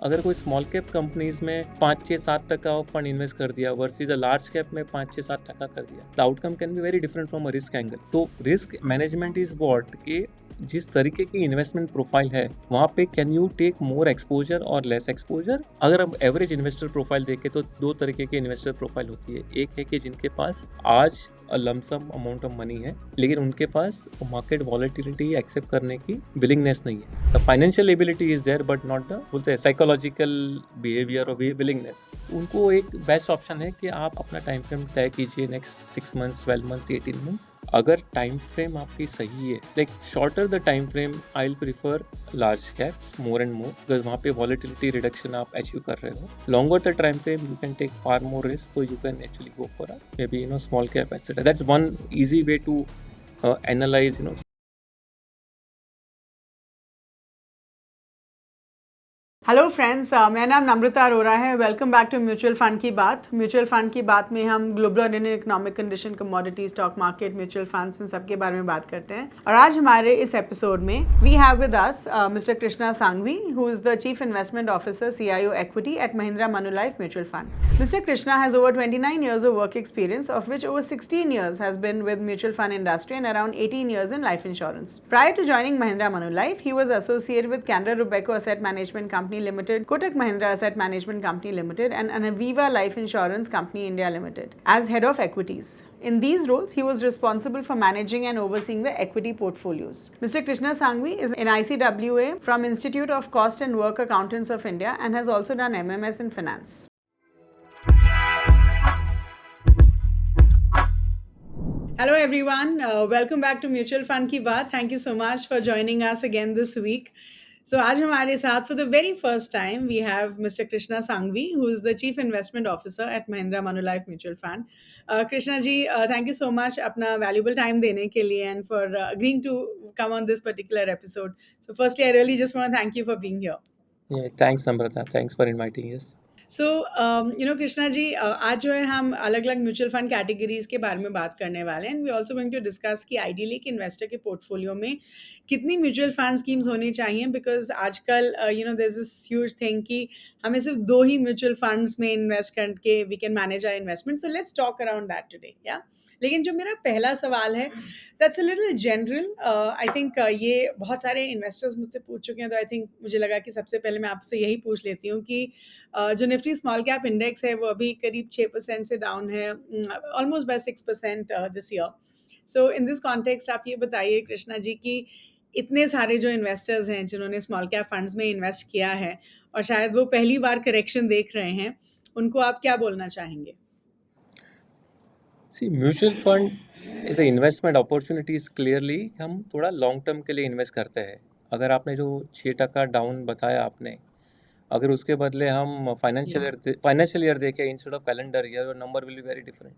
अगर कोई small cap companies में 5-6-7 टका फंड इन्वेस्ट कर दिया वर्सेज अ लार्ज कैप में 5-6-7 टका कर दिया, the outcome can be very different from a risk angle. तो रिस्क मैनेजमेंट इज व्हाट कि जिस तरीके की इन्वेस्टमेंट प्रोफाइल है वहाँ पे can you take more exposure और लेस एक्सपोजर. अगर हम एवरेज इन्वेस्टर प्रोफाइल देखें तो दो तरीके की इन्वेस्टर प्रोफाइल होती है. एक है कि जिनके पास आज लमसम अमाउंट ऑफ मनी है लेकिन उनके पास मार्केट वॉलेटिलिटी एक्सेप्ट करने की विलिंगनेस नहीं है. The financial ability is there but not the बोलते हैं साइकोलॉजिकल बिहेवियर और विलिंगनेस. उनको एक बेस्ट ऑप्शन है कि आप अपना टाइम फ्रेम तय कीजिए नेक्स्ट 6 मंथ्स 12 मंथ्स 18 मंथ्स. अगर टाइम फ्रेम आपकी सही है like shorter the time frame I will prefer large caps more and more because वहाँ पे वॉलेटिलिटी रिडक्शन आप अचीव कर रहे हो. Longer the time frame you can take far more risk so you can actually go for a maybe small cap etc. That's one easy way to analyze hello friends, मेरा नाम नम्रता अरोरा है. Welcome back to mutual fund की बात. Mutual fund की बात में हम global और Indian economic condition, commodity, stock market, mutual funds, इन सब के बारे में बात करते हैं. और आज हमारे इस एपिसोड में we have with us mister Krishna Sanghvi, who is the chief investment officer CIO Equity at Mahindra Manulife Mutual Fund. Mr. Krishna has over 29 years of work experience, of which over 16 years has been with mutual fund industry and around 18 years in life insurance. Prior to joining Mahindra Manulife, he was associated with Canara Robeco Asset Management Company Limited, Kotak Mahindra Asset Management Company Limited, and Aviva Life Insurance Company India Limited as head of equities. In these roles, he was responsible for managing and overseeing the equity portfolios. Mr. Krishna Sanghvi is an ICWA from Institute of Cost and Work Accountants of India and has also done MMS in finance. Hello everyone, welcome back to Mutual Fund की बात. Thank you so much for joining us again this week. So आज हमारे साथ for the very first time we have Mr. Krishna Sanghvi, who is the Chief Investment Officer at Mahindra Manulife Mutual Fund. Krishna ji, thank you so much अपना valuable time देने के लिए and for agreeing to come on this particular episode. So firstly, I really just want to thank you for being here. Yeah, thanks Namrata, thanks for inviting us. सो कृष्णा जी, आज जो है हम अलग अलग म्यूचुअल फंड कैटेगरीज के बारे में बात करने वाले हैं. We also going to discuss कि आइडियली कि इन्वेस्टर के पोर्टफोलियो में कितनी म्यूचुअल फंड स्कीम्स होनी चाहिए, बिकॉज आजकल there is this huge thing कि हमें सिर्फ 2 ही म्यूचुअल फंड्स में इन्वेस्ट करके we can manage our investment. So let's talk around that today. या लेकिन जो मेरा पहला सवाल है that's a little general. I think ये बहुत सारे इन्वेस्टर्स मुझसे पूछ चुके हैं, तो आई थिंक मुझे लगा कि सबसे पहले मैं आपसे यही पूछ लेती हूँ कि जो निफ्टी स्मॉल कैप इंडेक्स है वो अभी करीब 6% से डाउन है, almost by 6% this year. So in this context आप ये बताइए कृष्णा जी कि इतने सारे जो इन्वेस्टर्स हैं जिन्होंने स्मॉल कैप फंड्स में इन्वेस्ट किया है और शायद वो पहली बार करेक्शन देख रहे हैं, उनको आप क्या बोलना चाहेंगे? See, mutual fund is a investment opportunities clearly हम थोड़ा लॉन्ग टर्म के लिए इन्वेस्ट करते हैं. अगर आपने जो 6% डाउन बताया आपने, अगर उसके बदले हम फाइनेंशियल ईयर देखें instead of calendar year, number will be very different.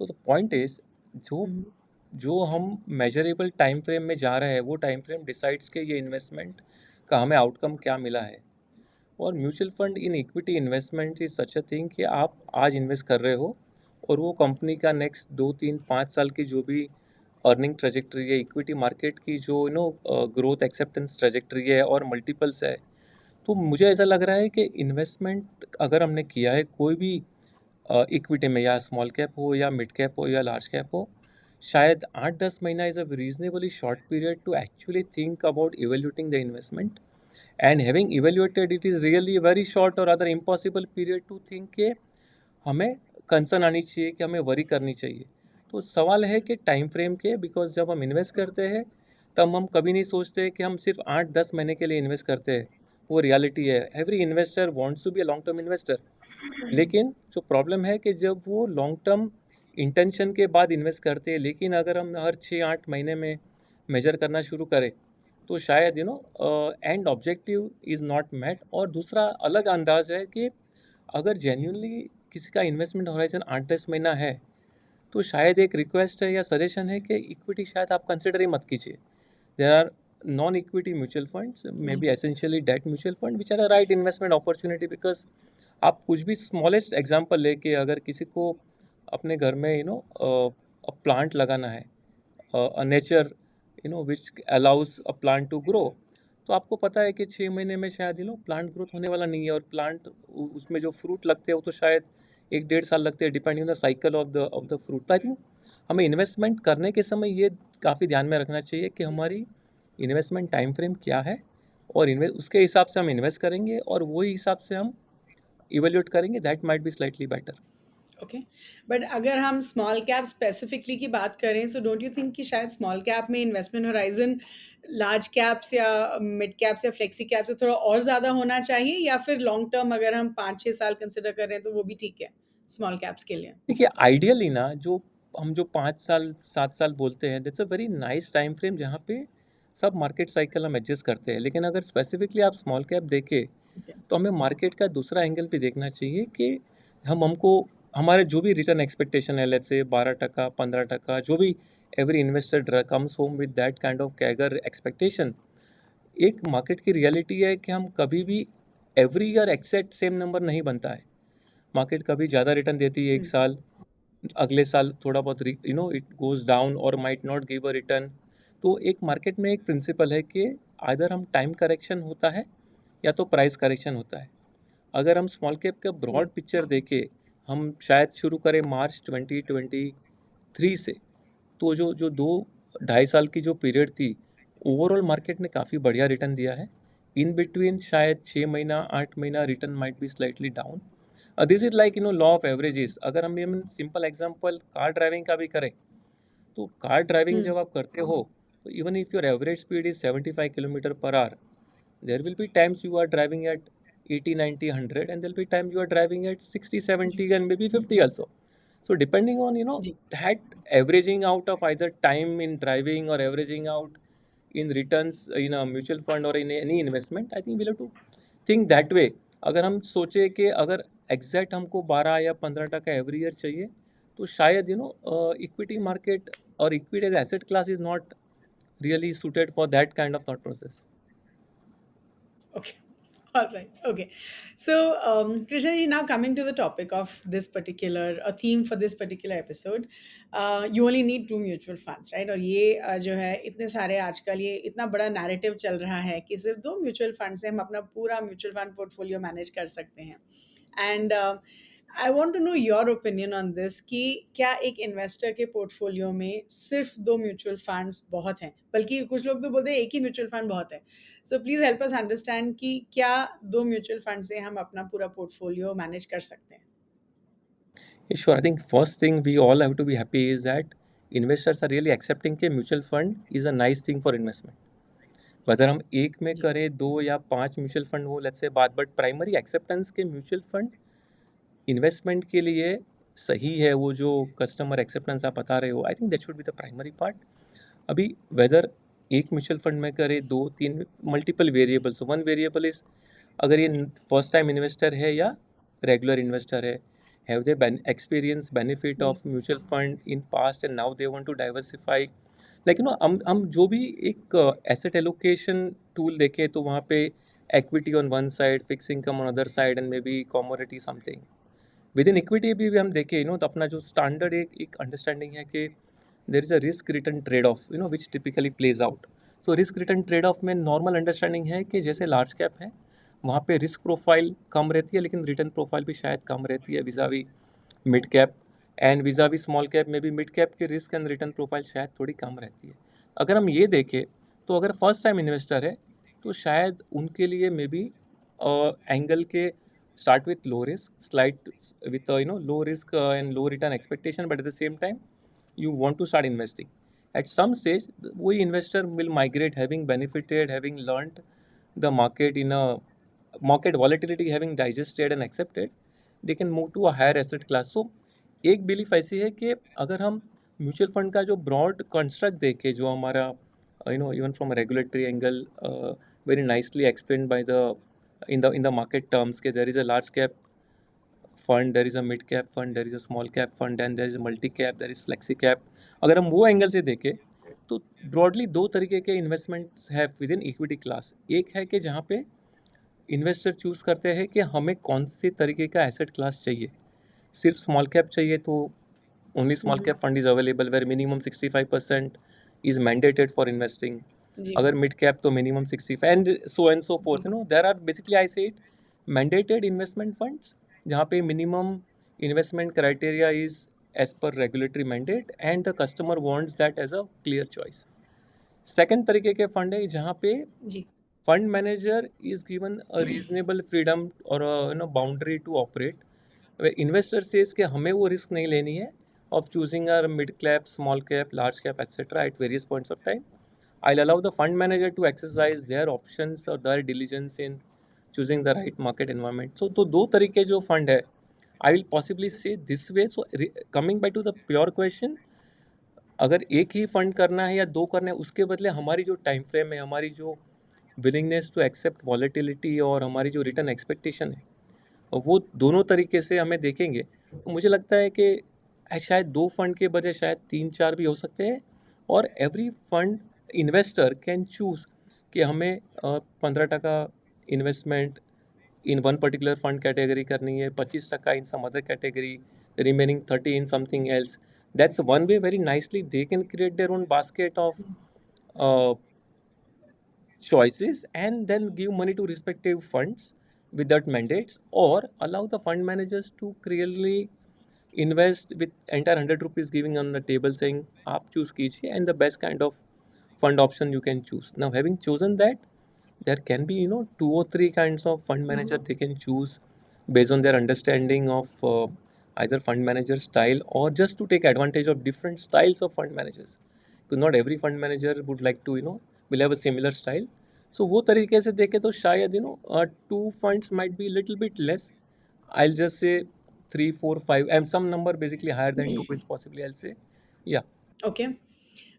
तो द पॉइंट इज जो हम मेजरेबल टाइम फ्रेम में जा रहे हैं वो टाइम फ्रेम डिसाइड्स के ये इन्वेस्टमेंट का हमें आउटकम क्या मिला है. और mutual fund in equity investment is such a thing कि आप आज इन्वेस्ट कर रहे हो और वो कंपनी का नेक्स्ट 2-3-5 साल की जो भी अर्निंग ट्रेजेक्ट्री है, इक्विटी मार्केट की जो ग्रोथ एक्सेप्टेंस ट्रेजेक्ट्री है और मल्टीपल्स है. तो मुझे ऐसा लग रहा है कि इन्वेस्टमेंट अगर हमने किया है कोई भी इक्विटी में, या स्मॉल कैप हो या मिड कैप हो या लार्ज कैप हो, शायद 8-10 महीना is a reasonably short period to actually think about evaluating the investment. And having evaluated it is really very short और other impossible period to think के हमें कंसर्न आनी चाहिए कि हमें वरी करनी चाहिए. तो सवाल है कि टाइम फ्रेम के, बिकॉज जब हम इन्वेस्ट करते हैं तब हम कभी नहीं सोचते कि हम सिर्फ 8-10 महीने के लिए इन्वेस्ट करते हैं. वो रियलिटी है. Every investor wants to be a long term investor. लेकिन जो प्रॉब्लम है कि जब वो लॉन्ग टर्म इंटेंशन के बाद इन्वेस्ट करते हैं, लेकिन अगर हम हर 6-8 महीने में मेजर करना शुरू करें तो शायद end objective is not met. और दूसरा अलग अंदाज है कि अगर जेन्युइनली किसी का इन्वेस्टमेंट होराइजन 8-10 महीना है तो शायद एक रिक्वेस्ट है या सजेशन है कि इक्विटी शायद आप कंसिडर ही मत कीजिए. There are non equity mutual funds, may be essentially debt mutual fund which are a right investment opportunity. Because आप कुछ भी स्मॉलेस्ट एग्जांपल लेके अगर किसी को अपने घर में अ प्लांट लगाना है, a nature which allows a plant to grow, तो आपको पता है कि 6 महीने में शायद प्लांट ग्रोथ होने वाला नहीं है, और प्लांट उसमें जो फ्रूट लगते हैं वो तो शायद 1-1.5 साल लगते हैं, depending on the cycle of the fruit. तो आई थिंक हमें इन्वेस्टमेंट करने के समय ये काफ़ी ध्यान में रखना चाहिए कि हमारी इन्वेस्टमेंट टाइम फ्रेम क्या है, और उसके हिसाब से हम इन्वेस्ट करेंगे और वही हिसाब से हम इवेल्यूएट करेंगे, that might be slightly better. Okay, but अगर हम स्मॉल कैप स्पेसिफिकली की बात करें, सो डोंट यू थिंक कि शायद स्मॉल कैप में इन्वेस्टमेंट होराइजन लार्ज कैप्स या मिड कैप्स या फ्लेक्सी कैप से थोड़ा और ज़्यादा होना चाहिए, या फिर लॉन्ग टर्म अगर हम 5-6 साल कंसिडर करें तो वो भी ठीक है स्मॉल कैप्स के लिए? देखिए, आइडियली ना जो 5 साल 7 साल बोलते हैं, that's a very nice time frame जहाँ पे सब मार्केट साइकिल हम एडजस्ट करते हैं। लेकिन अगर स्पेसिफिकली आप स्मॉल कैप देखें, तो हमें मार्केट का दूसरा एंगल भी देखना चाहिए कि हमको हमारे जो भी रिटर्न एक्सपेक्टेशन है, लेट्स से 12%, 15%, जो भी every investor comes home with that kind of CAGR expectation. एक मार्केट की रियलिटी है कि हम कभी भी every year exact same number नहीं बनता है। मार्केट कभी ज़्यादा रिटर्न देती है एक साल, अगले साल थोड़ा बहुत इट गोज डाउन और might not give a return. तो एक मार्केट में एक प्रिंसिपल है कि आइदर हम टाइम करेक्शन होता है या तो प्राइस करेक्शन होता है। अगर हम स्मॉल कैप का जी। ब्रॉड पिक्चर देखें, हम शायद शुरू करें मार्च 2023 से, तो जो जो 2-2.5 साल की जो पीरियड थी, ओवरऑल मार्केट ने काफ़ी बढ़िया रिटर्न दिया है। इन बिटवीन शायद 6 महीना 8 महीना return might be slightly down. This is like law of averages. अगर हम सिंपल एग्जांपल कार ड्राइविंग का भी करें, तो कार ड्राइविंग जब आप करते हो, तो even if your average speed is 75 kilometre per hour, there will be times you are driving at 80, 90, 100, and there will be times you are driving at 60, 70, and maybe 50 also. So depending on जी। that averaging out of either time in driving or averaging out in returns in a mutual fund or in any investment, I think we'll have to think that way. अगर हम सोचे कि अगर exact हमको 12 या 15% every year चाहिए, तो शायद इक्विटी मार्केट और equity as asset class is not really suited for that kind of thought process. Okay. All right. Okay. So, Krishna ji, now coming to the topic of this particular a theme for this particular episode, you only need 2 mutual funds, right? और ये जो है इतने सारे आजकल ये इतना बड़ा नैरेटिव चल रहा है कि सिर्फ 2 म्यूचुअल फंड से हम अपना पूरा म्यूचुअल फंड पोर्टफोलियो मैनेज कर सकते हैं। And I want to know your opinion on this कि क्या एक इन्वेस्टर के पोर्टफोलियो में सिर्फ 2 म्यूचुअल फंड्स बहुत हैं, बल्कि कुछ लोग तो बोलते हैं एक ही म्यूचुअल फंड बहुत है। सो प्लीज़ हेल्प अस अंडरस्टैंड कि क्या 2 म्यूचुअल फंड से हम अपना पूरा पोर्टफोलियो मैनेज कर सकते हैं? Yeah, sure. I think first thing we all have to be happy is that investors are really accepting कि mutual fund is a nice thing for investment. Whether हम एक में जी। करें 2 या 5 म्यूचुअल फंड हो, लेट्स से बात, but primary acceptance के mutual fund investment के लिए सही है। वो जो कस्टमर एक्सेप्टेंस आप बता रहे हो, I think that should be the primary part. अभी वेदर एक म्यूचुअल फंड में करे 2-3, multiple variables, one variable is अगर ये फर्स्ट टाइम इन्वेस्टर है या रेगुलर इन्वेस्टर है, हैव दे एक्सपीरियंस बेनिफिट जी। Of mutual fund in past and now they want to diversify. Like हम जो भी एक एसेट एलोकेशन टूल देखें, तो वहाँ पे equity on one side, fix income on other side, and may be commodity something with in equity भी हम देखें, तो अपना जो स्टैंडर्ड एक अंडरस्टैंडिंग है कि there is a risk return trade of which typically plays out. So risk return trade off में नॉर्मल अंडरस्टैंडिंग है कि जैसे लार्ज कैप है, वहाँ पे रिस्क प्रोफाइल कम रहती है, लेकिन रिटर्न प्रोफाइल भी शायद कम रहती है vis-a-vis mid cap, and vis-a-vis small cap में भी मिड कैप की रिस्क एंड रिटर्न प्रोफाइल शायद थोड़ी कम रहती है। अगर हम ये देखें, तो अगर फर्स्ट टाइम इन्वेस्टर है, तो शायद उनके लिए मे बी एंगल के start with low risk, slight with low risk and low return expectation, but at the same time you want to start investing. At some stage, we investor will migrate, having benefited, having learned the market in a market volatility, having digested and accepted, they can move to a higher asset class. So एक belief ऐसी है कि अगर हम mutual fund का जो broad construct देखें, जो हमारा even from regulatory angle very nicely explain by the in the market terms के there is a large cap fund, there is a mid cap fund, there is a small cap fund, and there is a multi cap, there is flexi cap. अगर हम वो angle से देखें, तो broadly 2 तरीके के investments है with in equity class. एक है कि जहाँ पे इन्वेस्टर चूज़ करते हैं कि हमें कौन से तरीके का एसेट क्लास चाहिए। सिर्फ स्मॉल कैप चाहिए तो only small cap fund is available where minimum 65% is mandated for investing. जी अगर मिड कैप तो minimum 65 and so fourth, you know there are basically I say it mandated investment funds जहाँ पे minimum investment criteria is as per regulatory mandate and the customer wants that as a clear choice. Second तरीके के fund है जहाँ पे जी fund manager is given a reasonable freedom or a boundary to operate where investor says कि हमें वो risk नहीं लेनी है of choosing a mid cap, small cap, large cap, etc. at various points of time. I'll allow the fund manager to exercise their options or their diligence in choosing the right market environment. So तो दो तरीके जो fund है I will possibly say this way. So coming back to the pure question, अगर एक ही fund करना है या दो करना है उसके बदले हमारी जो टाइम फ्रेम है, हमारी जो विलिंगनेस टू एक्सेप्ट वॉलेटिलिटी और हमारी जो रिटर्न एक्सपेक्टेशन है वो दोनों तरीके से हमें देखेंगे तो मुझे लगता है कि शायद दो फंड के बजाय शायद तीन चार भी हो सकते हैं और every fund investor can choose कि हमें 15% investment in one particular fund category करनी है, 25% in some other category, remaining 30 in something else. That's one way very nicely they can create their own basket of uh, choices and then give money to respective funds without mandates or allow the fund managers to clearly invest with entire 100 rupees giving on the table saying आप choose कीजिए and the best kind of fund option you can choose. Now having chosen that, there can be two or three kinds of fund manager they can choose based on their understanding of either fund manager style or just to take advantage of different styles of fund managers, because not every fund manager would like to will have a similar style. So वो तरीके से देखे तो शायद two funds might be little bit less. I'll just say 3, 4, 5 and some number basically higher than 2 is possibly I'll say. Yeah. Okay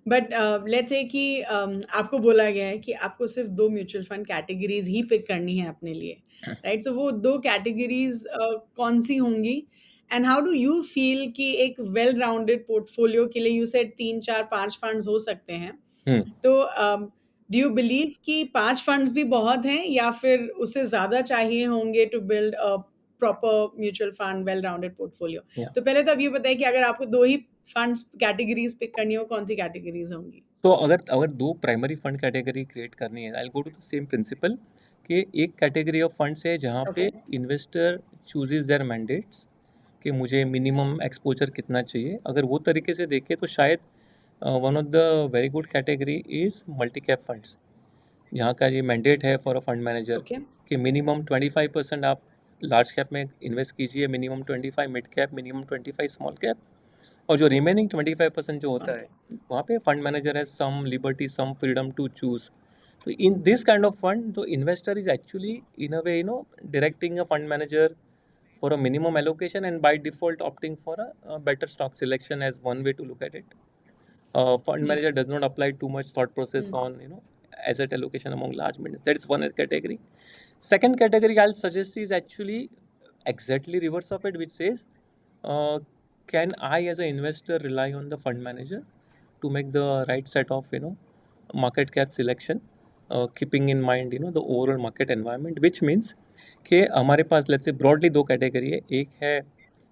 but let's say कि आपको बोला गया है कि आपको सिर्फ 2 म्यूचुअल फंड कैटेगरीज़ ही पिक करनी है अपने लिए, राइट? सो वो 2 कैटेगरीज़ कौन-सी होंगी? And how do you feel कि एक वेल राउंडेड पोर्टफोलियो के लिए यू सेड 3, 4, 5 फंड्स हो सकते हैं। Hmm. तो डू यू बिलीव कि 5 फंड्स भी बहुत हैं या फिर उससे ज़्यादा चाहिए होंगे to build a proper mutual fund well rounded portfolio? Yeah. तो पहले तो अब ये बताइए कि अगर आपको 2 ही फंड्स कैटेगरीज़ पिक करनी हो, कौन-सी कैटेगरीज़ होंगी? तो अगर अगर दो प्राइमरी फंड कैटेगरी क्रिएट करनी है, I go to the same principle कि एक कैटेगरी ऑफ फंड्स है जहाँ ओके। पे इन्वेस्टर चूजेज देयर मैंडेट्स कि मुझे मिनिमम एक्सपोजर कितना चाहिए. अगर वो तरीके से देखें तो शायद one of the very good category is multi cap funds, जहाँ का ये मैंडेट है for a fund manager okay. कि मिनिमम 25% आप लार्ज कैप में इन्वेस्ट कीजिए, minimum 25 mid cap, minimum 25 small cap, और जो रिमेनिंग 25% जो होता है वहाँ पे फंड मैनेजर है some liberty, some freedom to choose. तो in this kind of fund the investor is actually in a way directing a fund manager for a minimum allocation and by default opting for a better stock selection as one way to look at it. Fund जी। manager does not apply too much thought process हुँ। on asset allocation among large managers. That is one category. Second category I'll suggest is actually exactly reverse of it, which says uh, can I as an investor rely on the fund manager to make the right set of market cap selection, keeping in mind the overall market environment, which means कि हमारे पास let's say broadly दो category है, एक है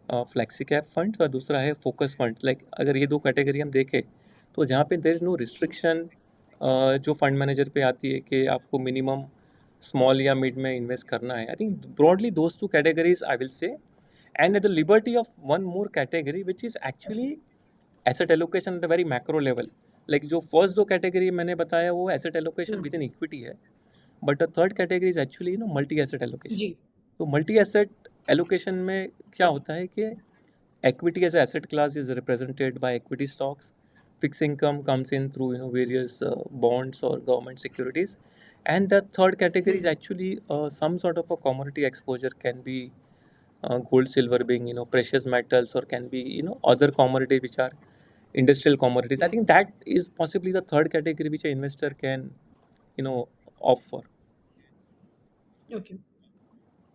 flexi cap fund और दूसरा है focus fund. Like अगर ये दो कैटेगरी हम देखें तो जहाँ पे देर इज़ नो रिस्ट्रिक्शन जो फंड मैनेजर पे आती है कि आपको मिनिमम स्मॉल या मिड में इन्वेस्ट करना है. I think broadly those two categories I will say, and at the liberty of one more category which is actually asset allocation at the very macro level. Like जो first दो category मैंने बताया वो asset allocation within equity है, but the third category is actually multi asset allocation. जी। तो multi asset allocation में क्या होता है कि equity as an asset class is represented by equity stocks, fixed income comes in through various bonds or government securities, and the third category is actually some sort of a commodity exposure, can be gold, silver, being precious metals, or can be other commodities which are industrial commodities. I think that is possibly the third category which an investor can opt for. Okay.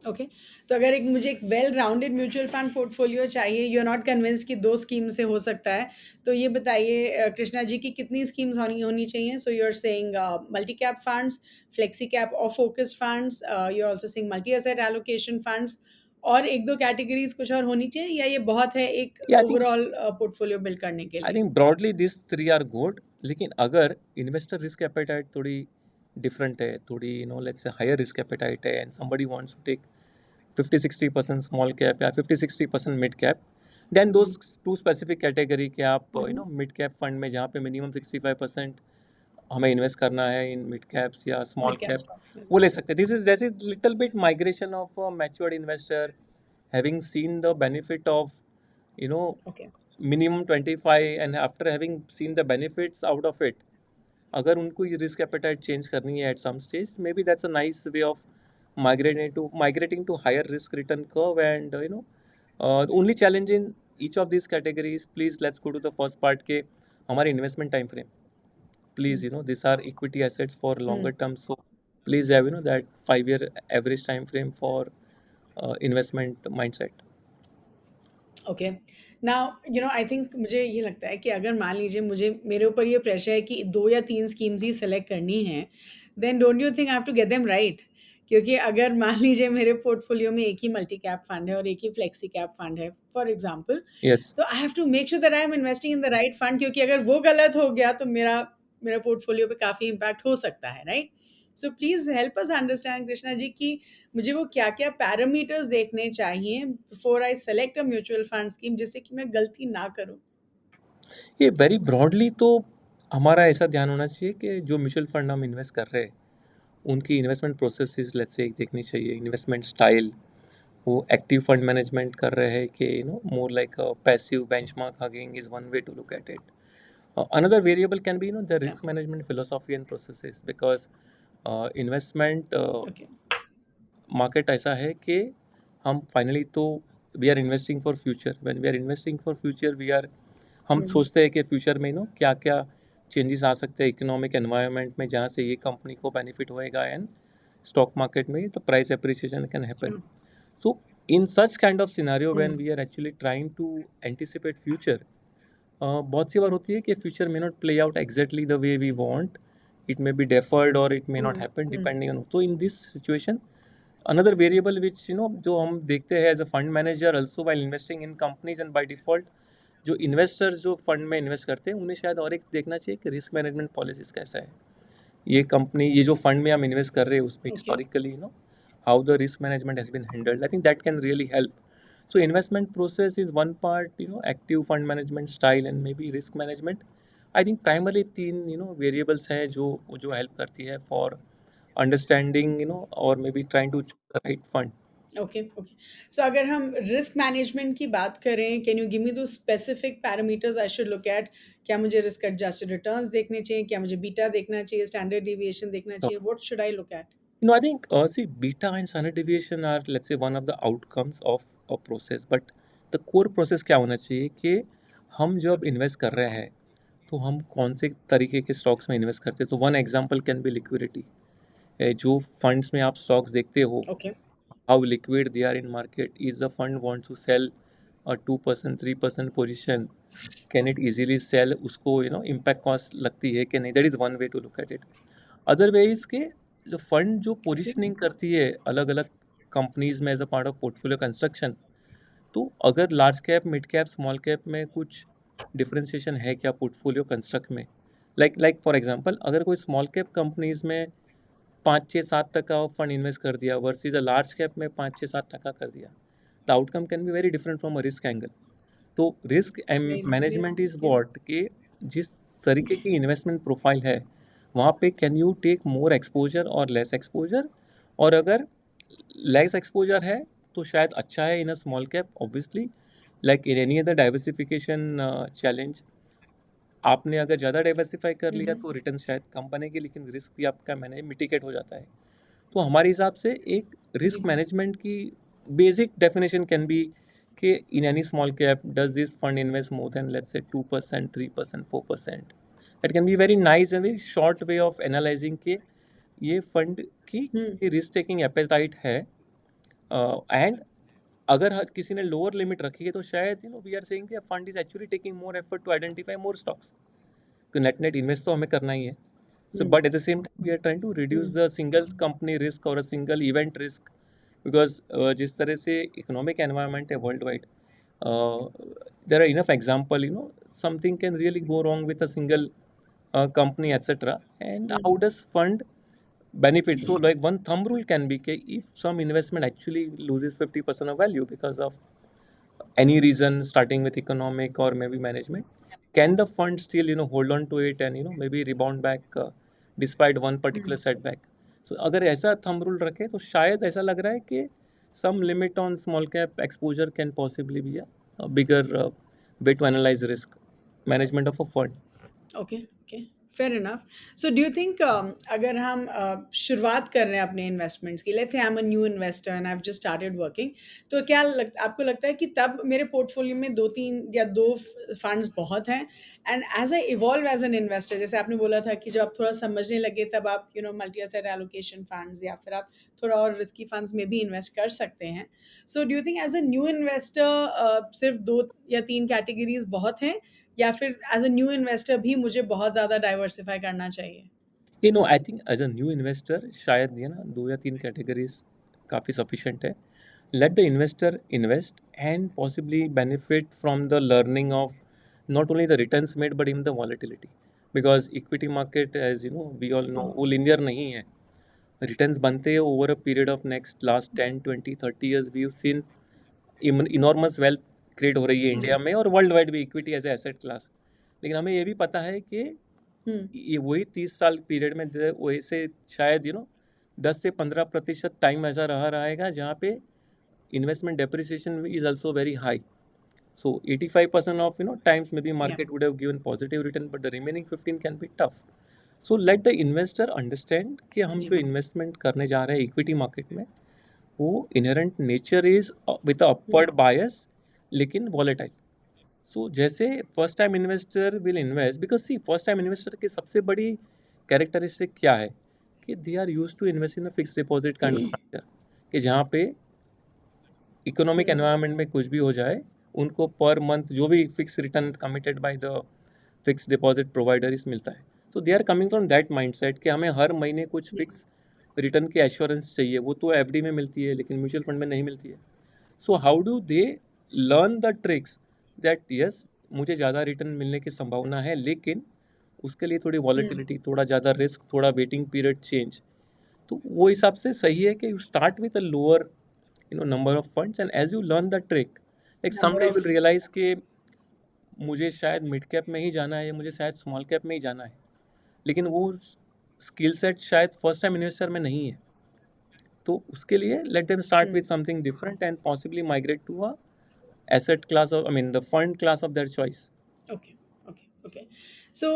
Okay. तो अगर एक मुझे एक well rounded mutual fund portfolio चाहिए, you are not convinced कि 2 scheme से हो सकता है, तो ये बताइए कृष्णा जी कि कितनी स्कीम्स होनी होनी चाहिए? So you are saying multi cap funds, flexi cap और focus funds, you are also saying multi asset allocation funds, और 1-2 कैटेगरीज़ कुछ और होनी चाहिए या ये बहुत है एक Yeah, ओवरऑल पोर्टफोलियो बिल्ड करने के I लिए? think broadly these three are good. लेकिन अगर इन्वेस्टर रिस्क एपेटाइट थोड़ी डिफरेंट है, थोड़ी let's say higher risk appetite है, and somebody wants to take 50-60% small cap या 50-60% mid cap, then those two specific category के आप मिड कैप फंड में जहाँ पे मिनिमम 65% हमें इन्वेस्ट करना है इन मिड कैप्स या small mid cap cap, stocks में। वो ले सकते हैं. This is little bit migration of a matured investor having seen the benefit of you know okay minimum 25, and after having seen the benefits out of it, अगर उनको ये risk appetite change करनी है at some stage, may be that's a nice way of migrating to higher risk return curve. And the only challenge in each of these categories, please let's go to the first part के हमारे investment time frame. Please, these are equity assets for longer term, so please have that 5-year average time frame for investment mindset. Okay now I think मुझे ये लगता है कि अगर मान लीजिए मुझे मेरे ऊपर ये प्रेशर है कि 2 या 3 स्कीम्स ही सेलेक्ट करनी है, then don't you think I have to get them right? क्योंकि अगर मान लीजिए मेरे पोर्टफोलियो में एक ही मल्टी कैप फंड है और एक ही फ्लेक्सी कैप फंड है फॉर एग्जांपल, Yes. तो I have to make sure that I am investing in the right fund, क्योंकि अगर वो गलत हो गया तो मेरा मेरा पोर्टफोलियो पे काफ़ी इम्पैक्ट हो सकता है, right? So please help us understand Krishna ji कि मुझे वो क्या-क्या पैरामीटर्स देखने चाहिए before I select a mutual fund scheme, जिससे कि मैं गलती ना करूँ? ये वेरी ब्रॉडली तो हमारा ऐसा ध्यान होना चाहिए कि जो म्यूचुअल फंड हम इन्वेस्ट कर रहे हैं उनकी इन्वेस्टमेंट प्रोसेसेस लेट्स से देखनी चाहिए, इन्वेस्टमेंट स्टाइल, वो एक्टिव फंड मैनेजमेंट कर रहे हैं कि more like passive benchmark hugging is one way to look at it. Another variable can be the या risk management philosophy and processes, because investment okay market ऐसा है कि हम फाइनली तो we are investing for future. When we are investing for future we are, हम सोचते हैं कि फ्यूचर में क्या क्या चेंजेस आ सकते हैं इकोनॉमिक एनवायरनमेंट में जहाँ से ये कंपनी को बेनिफिट होएगा, एंड स्टॉक मार्केट में तो price appreciation can happen. So in such kind of scenario when we are actually trying to anticipate future, बहुत सी बार होती है कि future may not play out exactly the way we want, it may be deferred और it may not happen depending on. तो in this situation another variable which जो हम देखते हैं as a fund manager also while investing in companies, and by default जो investors जो fund में invest करते हैं उन्हें शायद और एक देखना चाहिए कि रिस्क मैनेजमेंट पॉलिसीज कैसा है. ये कंपनी, ये जो फंड में हम इन्वेस्ट कर रहे हैं उसमें okay historically how the risk management has been handled. I think that can really help. So investment process is one part, active fund management style and maybe risk management. I think primarily तीन variables हैं जो जो help करती है for understanding or maybe trying to choose the right fund. Okay okay so अगर हम risk management की बात करें, कैन यू गिव मी दो specific parameters I should look at? क्या मुझे रिस्क एडजस्टेड रिटर्न्स देखने चाहिए? क्या मुझे बीटा देखना चाहिए? स्टैंडर्ड डिविएशन देखना So, चाहिए? What should I look at? I think see, beta and standard deviation are, let's say, one of the outcomes of a process, but the core process क्या होना चाहिए कि हम जब इन्वेस्ट कर रहे हैं तो हम कौन से तरीके के स्टॉक्स में इन्वेस्ट करते हैं. तो one example can be liquidity. जो फंड्स में आप स्टॉक्स देखते हो, okay how liquid they are in market. Is the fund wants to sell a 2% 3% position, can it easily sell, उसको impact cost लगती है कि नहीं. That is one way to look at it. Other way is कि जो fund जो okay positioning करती है अलग अलग कंपनीज में as a part of portfolio construction, तो अगर large cap mid cap small cap में कुछ डिफ्रेंशिएशन है क्या पोर्टफोलियो कंस्ट्रक्ट में. लाइक फॉर एग्जांपल अगर कोई स्मॉल कैप कंपनीज में 5-6-7% फंड इन्वेस्ट कर दिया वर्सेज अ लार्ज कैप में 5-6-7% कर दिया, the outcome can be very different from a risk angle. तो रिस्क मैनेजमेंट इज वॉट कि जिस तरीके की इन्वेस्टमेंट प्रोफाइल है वहाँ पे can you take more exposure और लेस एक्सपोजर. और अगर लेस एक्सपोजर है तो शायद अच्छा है in a small cap obviously, like in any other diversification challenge. आपने अगर ज़्यादा डाइवर्सिफाई कर लिया तो रिटर्न शायद कम बनेगी, लेकिन रिस्क भी आपका मैनेज मिटिगेट हो जाता है. तो हमारे हिसाब से एक रिस्क मैनेजमेंट की बेसिक डेफिनेशन कैन बी कि in any small cap does this fund invest more than let's say 2% 3% 4%. That can be very nice and very short way of analysing कि ये फंड की रिस्क टेकिंग एपेटाइट है. And अगर किसी ने lower limit रखी है तो शायद वी आर सेइंग कि fund is actually taking more effort to identify more stocks. तो नेट नेट इन्वेस्ट तो हमें करना ही है. So, but at the same time, we are trying to reduce the single company risk or a single event risk, because जिस तरह से economic environment है worldwide, there are enough example, something can really go wrong with a single company, etc. And how does fund benefit? So, like one thumb rule can be that if some investment actually loses 50% of value because of any reason, starting with economic or maybe management, can the fund still hold on to it and maybe rebound back despite one particular setback? So अगर ऐसा thumb rule रखे तो शायद ऐसा लग रहा है कि some limit on small cap exposure can possibly be a bigger way to analyze risk management of a fund. Okay okay fair enough so do you think अगर हम शुरुआत कर रहे हैं अपने इन्वेस्टमेंट्स की, let's say I am a new investor and I have just started working, तो आपको लगता है कि तब मेरे पोर्टफोलियो में दो तीन या दो फंड्स बहुत हैं? And as a evolve as an investor, जैसे आपने बोला था कि जब आप थोड़ा समझने लगे तब आप मल्टी एसेट एलोकेशन फंड्स या फिर आप थोड़ा और रिस्की फंड्स में भी इन्वेस्ट कर सकते हैं। So do you think as a new investor सिर्फ दो या तीन कैटेगरीज बहुत हैं, या फिर एज अ न्यू इन्वेस्टर भी मुझे बहुत ज़्यादा डाइवर्सिफाई करना चाहिए? I think as a new investor शायद ये ना 2 या 3 कैटेगरीज काफ़ी सफिशेंट है. Let the investor invest and possibly benefit from the learning of not only the returns made but even the volatility, because equity market, as we all know, वो linear नहीं है. Returns बनते हैं over a period of last 10 20 30 years. We've seen enormous wealth create हो रही है India में और वर्ल्ड वाइड भी equity as a asset class. लेकिन हमें ये भी पता है कि ये वही 30 साल पीरियड में वैसे शायद 10 से 15% टाइम ऐसा रहेगा जहाँ पे investment depreciation is also very high. So 85% of times maybe market would have given positive return, but the remaining 15 can be tough. So let the investor understand कि हम जो investment करने जा रहे हैं equity market में वो inherent nature is with a upward bias लेकिन volatile. So जैसे first time investor will invest, because see first time investor की सबसे बड़ी characteristic क्या है कि they are used to invest in a fixed deposit kind of structure, कि जहाँ पे इकोनॉमिक एनवायरनमेंट में कुछ भी हो जाए उनको पर मंथ जो भी fixed return committed by the fixed deposit provider इस मिलता है. So they are coming from that mindset कि हमें हर महीने कुछ फिक्स रिटर्न की एश्योरेंस चाहिए. वो तो एफडी में मिलती है लेकिन म्यूचुअल फंड में नहीं मिलती है. So how do they learn the tricks that yes मुझे ज़्यादा रिटर्न मिलने की संभावना है लेकिन उसके लिए थोड़ी वॉलेटिलिटी, थोड़ा ज़्यादा रिस्क, थोड़ा वेटिंग पीरियड चेंज. तो वो हिसाब से सही है कि you start with a lower number of funds, and as you learn the trick, like someday you will realize कि मुझे शायद मिड कैप में ही जाना है या मुझे शायद स्मॉल कैप में ही जाना है, लेकिन वो स्किल सेट शायद फर्स्ट टाइम इन्वेस्टर में नहीं है. तो उसके लिए let them start with something different and possibly migrate to a asset class of, I mean the fund class of their choice. Okay okay okay सो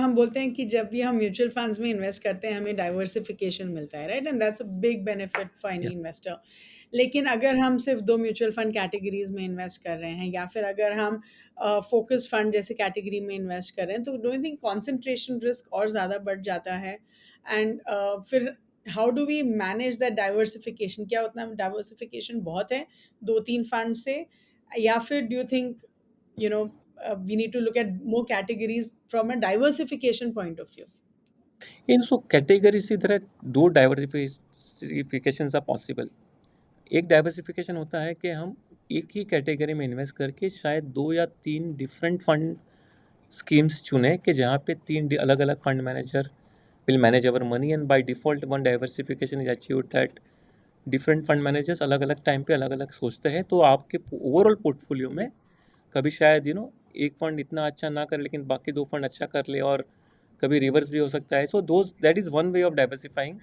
हम बोलते हैं कि जब भी हम म्यूचुअल फंड्स में इन्वेस्ट करते हैं हमें डाइवर्सिफिकेशन मिलता है, right? And that's a big benefit for any Yeah. Investor. लेकिन अगर हम सिर्फ दो म्यूचुअल फंड कैटेगरीज में इन्वेस्ट कर रहे हैं या फिर अगर हम फोकस फंड जैसे कैटेगरी में इन्वेस्ट कर रहे हैं, तो डोंट थिंक कॉन्सेंट्रेशन रिस्क और ज़्यादा बढ़ जाता है? एंड फिर how do we manage that diversification? क्या उतना डाइवर्सिफिकेशन बहुत है दो तीन फंड से, या फिर do you think you know we need to look at more categories from a diversification point of view? In so categories there are दो diversifications are possible. एक डाइवर्सिफिकेशन होता है कि हम एक ही कैटेगरी में इन्वेस्ट करके शायद 2 या 3 डिफरेंट फंड स्कीम्स चुने कि जहाँ पे 3 अलग अलग fund manager will manage our money, and by default one diversification is achieved that different fund managers अलग अलग टाइम पे अलग अलग सोचते हैं. तो आपके ओवरऑल पोर्टफोलियो में कभी शायद एक फंड इतना अच्छा ना करे लेकिन बाकी 2 फंड अच्छा कर ले, और कभी रिवर्स भी हो सकता है. So that is one way of diversifying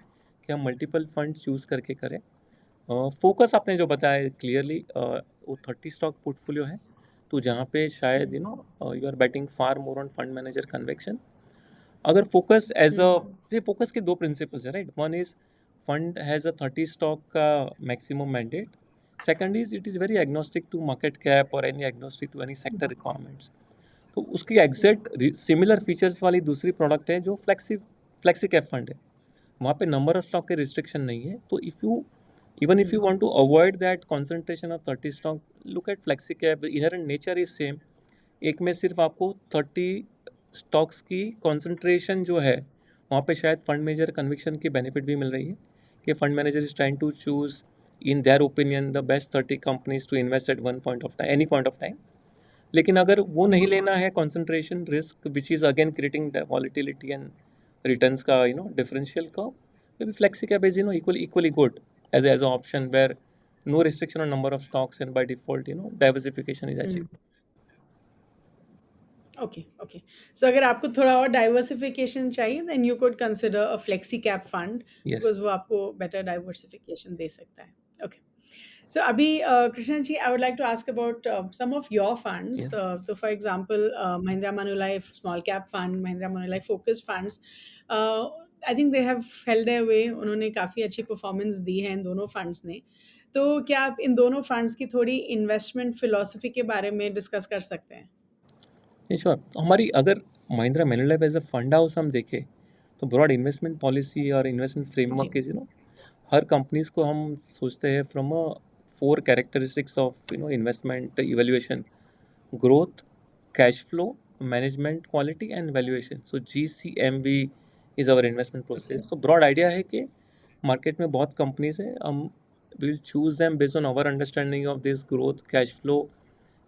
कि हम मल्टीपल फंड चूज़ करके करें. फोकस आपने जो बताया क्लियरली वो 30 स्टॉक पोर्टफोलियो है, तो जहाँ पे शायद you are betting far more on fund manager conviction. अगर फोकस एज अ ये फोकस के 2 प्रिंसिपल्स है, right? One is fund has a 30 stock का maximum mandate. Second is it is very agnostic to market cap और any agnostic to any sector requirements. तो उसकी exact similar features वाली दूसरी product है जो फ्लेक्सी कैप फंड है. वहाँ पे नंबर ऑफ स्टॉक के रिस्ट्रिक्शन नहीं है. तो even if you want to avoid that concentration of 30 stock, look at flexi cap. Inherent nature is same. एक में सिर्फ आपको 30 स्टॉक्स की कंसंट्रेशन जो है वहाँ पे शायद फंड मैनेजर कन्विक्शन की बेनिफिट भी मिल रही है कि fund manager is trying to choose in their opinion the best 30 companies to invest at one point of time, any point of time. लेकिन अगर वो नहीं लेना है concentration risk which is again creating volatility and returns का differential का, maybe flexi cap is equally good as an option where no restriction on number of stocks and by default diversification is hmm, achieved. Okay okay. So अगर आपको थोड़ा और diversification चाहिए then you could consider a flexi cap fund, Yes. Because वो आपको better diversification दे सकता है। Okay. So अभी Krishna ji, I would like to ask about some of your funds. Yes. तो for example Mahindra Manulife small cap fund, Mahindra Manulife focused funds, I think they have held their way, उन्होंने काफ़ी अच्छी performance दी है इन दोनों funds ने। तो क्या आप इन दोनों फंड्स की थोड़ी इन्वेस्टमेंट फिलॉसफी के बारे में डिस्कस कर सकते हैं? श्योर। हमारी अगर Mahindra Manulife as a fund house हम देखें तो ब्रॉड इन्वेस्टमेंट पॉलिसी और इन्वेस्टमेंट फ्रेमवर्क जी। के हर कंपनीज को हम सोचते हैं from a four characteristics of investment evaluation: growth, cash flow, management quality and valuation. So GCMV is our investment okay. process. तो broad idea है कि मार्केट में बहुत कंपनीज हैं, हम will choose them based on our understanding of this growth, cash flow,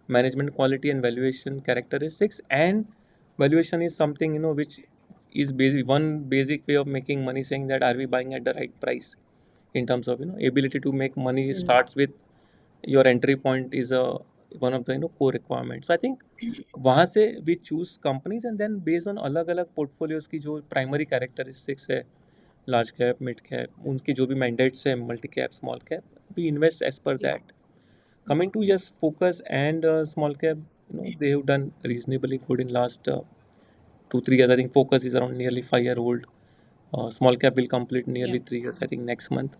management quality and valuation characteristics. And valuation is something which is basic, one basic way of making money, saying that are we buying at the right price in terms of ability to make money starts with your entry point is a one of the core requirements. So I think वहाँ से we choose companies and then based on अलग अलग portfolios की जो primary characteristics है, large cap, mid cap, उनकी जो भी मैंडेट्स है, multi cap, small cap, we invest as per या। That. Coming to just focus and small cap, they have done reasonably good in last 2 3 years. I think focus is around nearly 5 year old. Small cap will complete या। nearly 3 years. I think next month.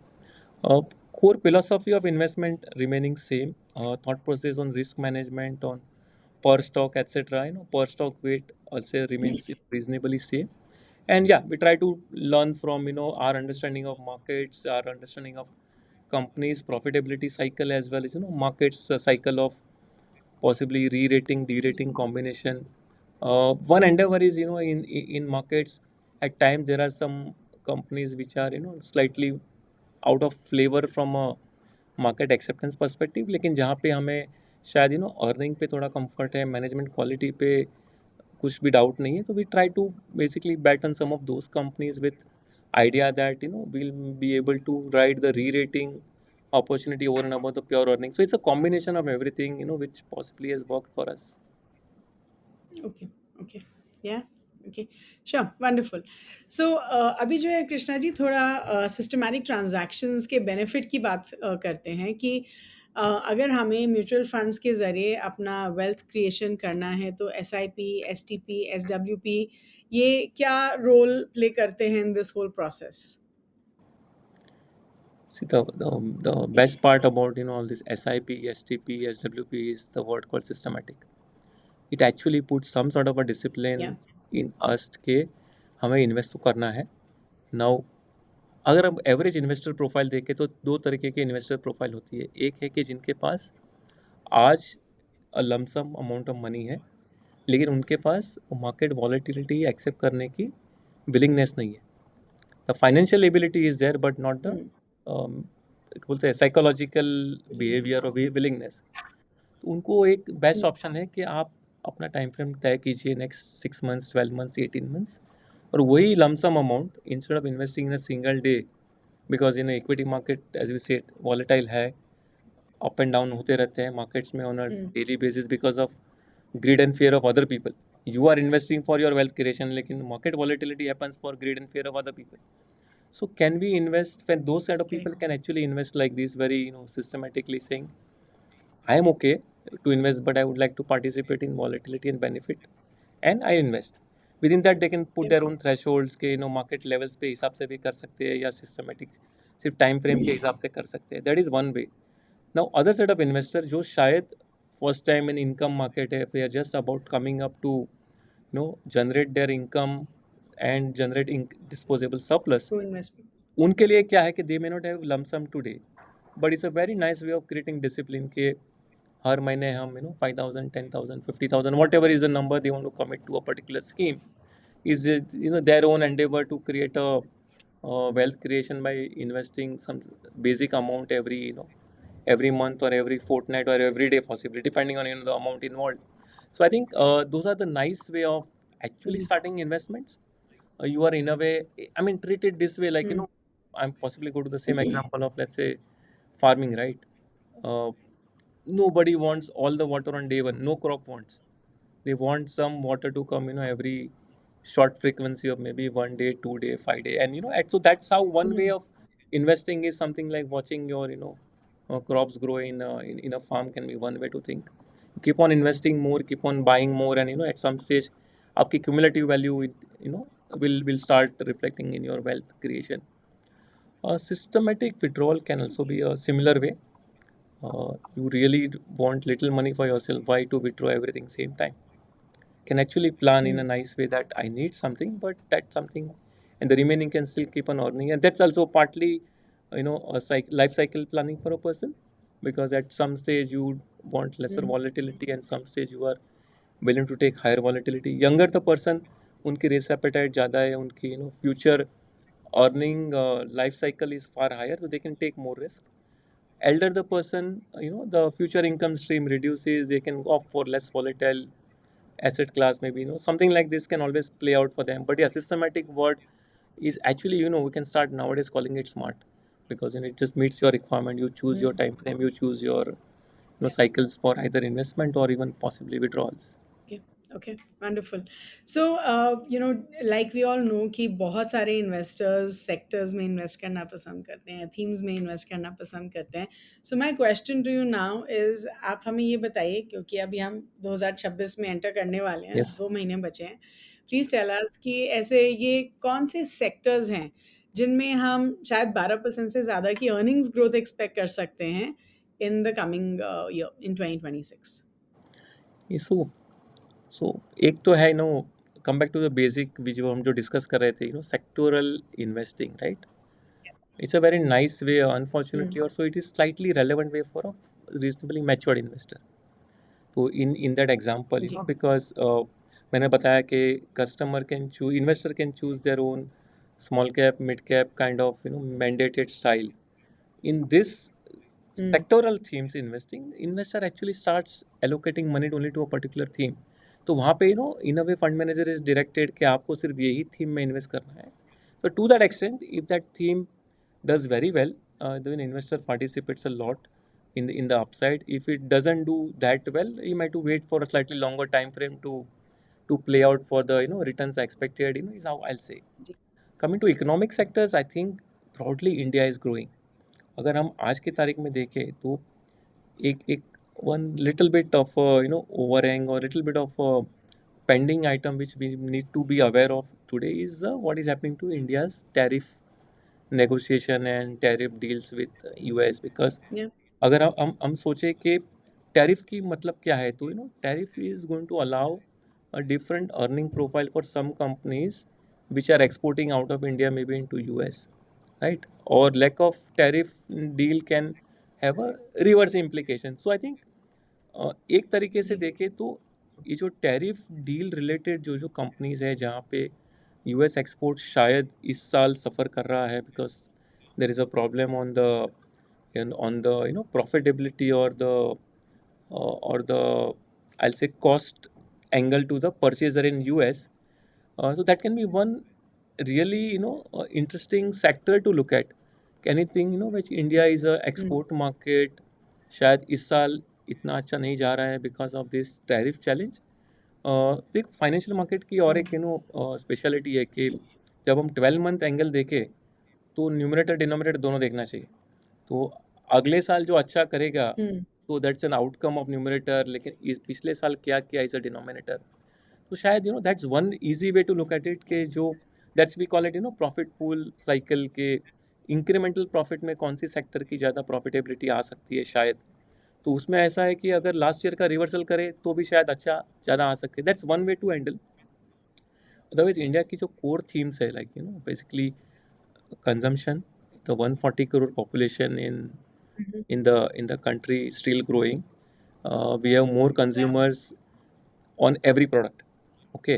Uh, Core philosophy of investment remaining same. Thought process on risk management, on per stock, etc. Per stock weight also remains reasonably same. And yeah, we try to learn from our understanding of markets, our understanding of companies profitability cycle, as well as markets cycle of possibly re-rating, de-rating combination. One endeavor is in markets at times there are some companies which are slightly out of flavor from a market acceptance perspective, लेकिन जहाँ पे हमें शायद earning पे थोड़ा comfort है, management quality पे कुछ भी डाउट नहीं है, तो we try to basically bet on some of those companies with idea that we'll be able to ride the re-rating opportunity over and above the pure earnings. So it's a combination of everything which possibly has worked for us. Okay okay. Yeah. Okay. Sure, wonderful. So अभी जो है कृष्णा जी, थोड़ा systematic transactions के benefit की बात करते हैं कि अगर हमें म्यूचुअल फंड्स के ज़रिए अपना वेल्थ क्रिएशन करना है तो SIP, STP, SWP, ये क्या रोल प्ले करते हैं in this whole process? See, the best part about all this SIP, STP, SWP is the word called systematic. It actually puts some sort of a discipline या। in us के हमें invest तो करना है. Now अगर हम average investor profile देखें तो दो तरीके की इन्वेस्टर प्रोफाइल होती है. एक है कि जिनके पास आज लमसम अमाउंट ऑफ मनी है, लेकिन उनके पास मार्केट वॉलेटिलिटी एक्सेप्ट करने की विलिंगनेस नहीं है. The financial ability is there but not the बोलते हैं साइकोलॉजिकल बिहेवियर और विलिंगनेस. तो उनको एक बेस्ट ऑप्शन है कि आप अपना टाइम फ्रेम तय कीजिए, नेक्स्ट 6 मंथ्स, 12 मंथ्स, 18 मंथ्स, और वही lump sum amount instead of investing in a single day, because equity market as we said volatile है, अप एंड डाउन होते रहते हैं मार्केट्स में on a daily basis because of greed and fear of other people. You are investing for your wealth creation, लेकिन market volatility happens for greed and fear of other people. So can we invest when those kind of people can actually invest like this very systematically, saying I am okay to invest but I would like to participate in volatility and benefit, and I invest. Within that they can put their own thresholds के market levels पे हिसाब से भी कर सकते हैं, या systematic सिर्फ time frame के हिसाब से कर सकते हैं. That is one way. Now other set of investor जो शायद first time in income market है, they are just about coming up to generate their income and generate disposable surplus. To investment. उनके लिए क्या है कि they may not have lump sum today, but it's a very nice way of creating discipline के हर महीने हम 5,000, 10,000, 50,000, whatever is the number they want to commit to a particular scheme, is it, their own endeavor to create a wealth creation by investing some basic amount every every month or every fortnight or every day possibly, depending on the amount involved. So I think those are the nice way of actually starting investments. You are in a way, I mean, treat it this way, like, I'm possibly go to the same example of, let's say, farming, right? Uh, Nobody wants all the water on day one. No crop wants. They want some water to come, every short frequency of maybe 1 day, 2 day, 5 day, and so that's how one way of investing is something like watching your, crops grow in a farm can be one way to think. Keep on investing more, keep on buying more, and at some stage, आपकी cumulative value, will start reflecting in your wealth creation. A systematic withdrawal can also be a similar way. You really want little money for yourself. Why to withdraw everything same time? Can actually plan in a nice way that I need something, but that something, and the remaining can still keep on earning. And that's also partly, a life cycle planning for a person, because at some stage you want lesser volatility, and some stage you are willing to take higher volatility. Younger the person, उनकी risk appetite ज़्यादा है, उनकी future earning life cycle is far higher, so they can take more risk. Elder the person, the future income stream reduces, they can opt for less volatile asset class, maybe, something like this can always play out for them. But yeah, systematic word is actually, we can start nowadays calling it smart, because it just meets your requirement. You choose your time frame, you choose your cycles for either investment or even possibly withdrawals. Okay, okay, wonderful. So, like we all know कि बहुत सारे investors sectors में invest करना पसंद करते हैं, themes में invest करना पसंद करते हैं. So my question to you now is, आप हमें ये बताइए, क्योंकि अभी हम 2026 में enter करने वाले हैं, Yes. 2 महीने बचे हैं. Please tell us कि ऐसे ये कौन से sectors हैं जिनमें हम शायद 12% से ज़्यादा की earnings growth expect कर सकते हैं in the coming year, in 2026. सो एक तो है, come back to the basic जो हम डिस्कस कर रहे थे, sectoral investing, right? It's a very nice way, unfortunately, or so it is slightly relevant way for a reasonably matured investor. तो in that example, जी. because मैंने बताया कि customer can choose, investor can choose their own small cap, mid cap kind of mandated style. In this sectoral themes investing, investor actually starts allocating money only to a particular theme. तो वहाँ पे in a way fund manager is directed कि आपको सिर्फ यही theme में invest करना है. So to that extent, if that theme does very well, then investor participates a lot in the upside. If it doesn't do that well, you might to wait for a slightly longer time frame to play out for the returns expected. Is how I'll say. Ji. Coming to economic sectors, I think broadly India is growing. अगर हम आज की तारीख में देखें तो एक one little bit of overhang or little bit of pending item which we need to be aware of today is what is happening to India's tariff negotiation and tariff deals with US. Because Yeah. अगर हम सोचे कि tariff की मतलब क्या है, तो tariff is going to allow a different earning profile for some companies which are exporting out of India, maybe into US, right? Or lack of tariff deal can have a reverse implication. So I think एक तरीके से देखें तो ये जो tariff deal related जो companies है जहाँ पे यूएस एक्सपोर्ट शायद इस साल सफ़र कर रहा है, because there is a problem on the profitability or the I'll say cost angle to the purchaser in US. So that can be one really interesting sector to look at. Anything which India is a export market, शायद इस साल इतना अच्छा नहीं जा रहा है because of this tariff challenge. देख, फाइनेंशियल मार्केट की और एक स्पेशलिटी है कि जब हम 12 मंथ एंगल देखें तो न्यूमरेटर डिनोमिनेटर दोनों देखना चाहिए. तो अगले साल जो अच्छा करेगा तो that's an outcome of numerator, लेकिन इस पिछले साल क्या किया इज अ डिनोमिनेटर. तो शायद that's one easy way to look at it कि जो that's we call it profit pool cycle के इंक्रीमेंटल प्रॉफिट में कौन सी सेक्टर की ज़्यादा प्रॉफिटेबिलिटी आ सकती है शायद. तो उसमें ऐसा है कि अगर लास्ट ईयर का रिवर्सल करे तो भी शायद अच्छा ज़्यादा आ सकते. That's one way to handle. Otherwise India की जो कोर थीम्स है, like basically consumption, the 140 crore population in the country still growing. We have more consumers on every product. Okay,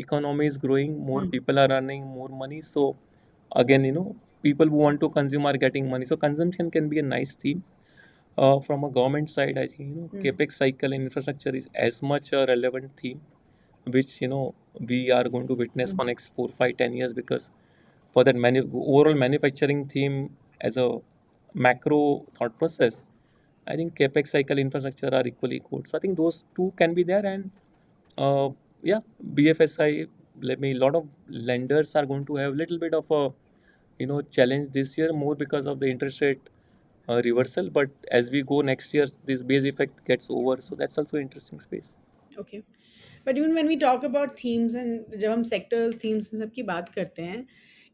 economy is growing, more people are earning more money. So again, people who want to consume are getting money. So consumption can be a nice theme. From a government side, I think capex cycle and infrastructure is as much a relevant theme, which we are going to witness for next 4, 5, 10 years, because for that overall manufacturing theme as a macro thought process, I think capex cycle infrastructure are equally good. So I think those two can be there, and uh, yeah, BFSI. Let me. A lot of lenders are going to have little bit of a challenge this year, more because of the interest rate reversal. But as we go next year, this base effect gets over, so that's also interesting space. Okay, but even when we talk about themes and जब हम sectors themes इन सब की बात करते हैं,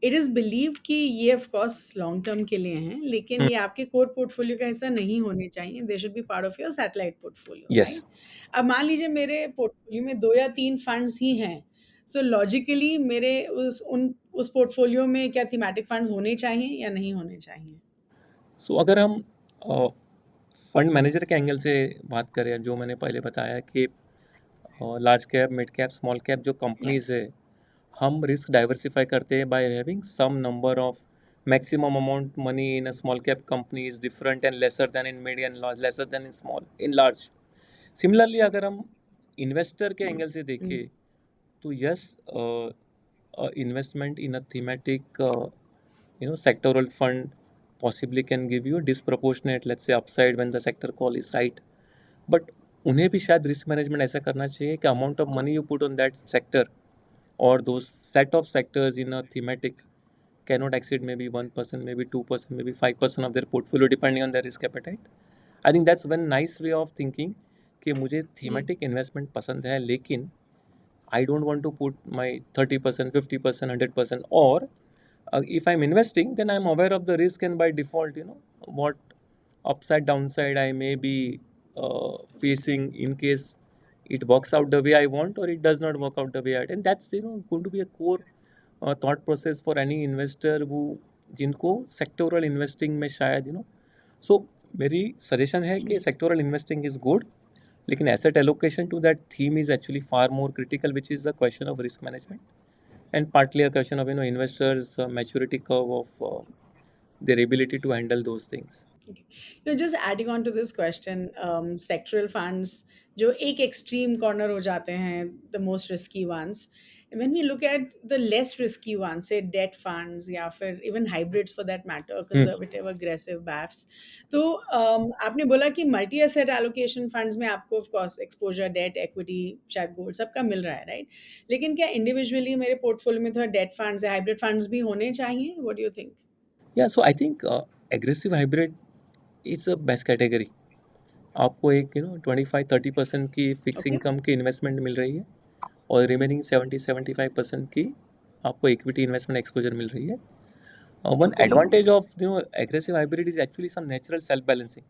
it is believed कि ये of course long term के लिए हैं, लेकिन Hmm. ये आपके कोर पोर्टफोलियो का हिस्सा नहीं होने चाहिए। They should be part of your satellite portfolio, Yes. Right? अब मान लीजिए मेरे पोर्टफोलियो में 2 या 3 फंड्स ही हैं, सो लॉजिकली मेरे उस पोर्टफोलियो में क्या थीमैटिक फंड्स होने चाहिए या नहीं होने चाहिए? सो अगर हम फंड मैनेजर के एंगल से बात करें, जो मैंने पहले बताया कि large cap, mid cap, small cap जो कंपनीज यस। है, हम रिस्क डाइवर्सिफाई करते हैं by having some number of maximum amount money in a small cap company is different and lesser than in mid and large, lesser than in small, in large. Similarly, अगर हम investor के angle से हुँ, देखें, तो yes, investment in a thematic sectoral fund possibly can give you a disproportionate, let's say, upside when the sector call is right. But उन्हें भी शायद risk management ऐसा करना चाहिए कि amount of money you put on that sector or those set of sectors in a thematic cannot exceed maybe 1%, maybe 2%, maybe 5% of their portfolio depending on their risk appetite. I think that's one nice way of thinking कि मुझे जी। thematic investment पसंद है, लेकिन I don't want to put my 30%, 50%, 100%, or if I'm investing, then I'm aware of the risk, and by default, what upside, downside I may be facing in case it works out the way I want or it does not work out the way I want. And that's going to be a core thought process for any investor who जिनको sectoral investing में शायद so मेरी suggestion है कि sectoral investing is good, लेकिन asset allocation to that theme is actually far more critical, which is the question of risk management and partly a question of investors maturity curve of their ability to handle those things. Okay. Just adding on to this question, sectoral funds जो एक extreme corner हो जाते हैं, the most risky ones. When we look at the less risky ones, say debt funds या फिर even hybrids for that matter, Hmm. conservative, aggressive, BAFs, तो आपने बोला कि multi asset allocation funds में आपको of course exposure, debt, equity, शायद gold सबका मिल रहा है, right? लेकिन क्या individually मेरे portfolio में थोड़ा debt funds या hybrid funds भी होने चाहिए? What do you think? Yeah, so I think aggressive hybrid is a best category. आपको एक 25-30% की फिक्स Okay. इनकम की इन्वेस्टमेंट मिल रही है, और रिमेनिंग 70-75% की आपको इक्विटी इन्वेस्टमेंट एक्सपोजर मिल रही है. One Okay. Advantage of aggressive hybrid is actually some natural self balancing.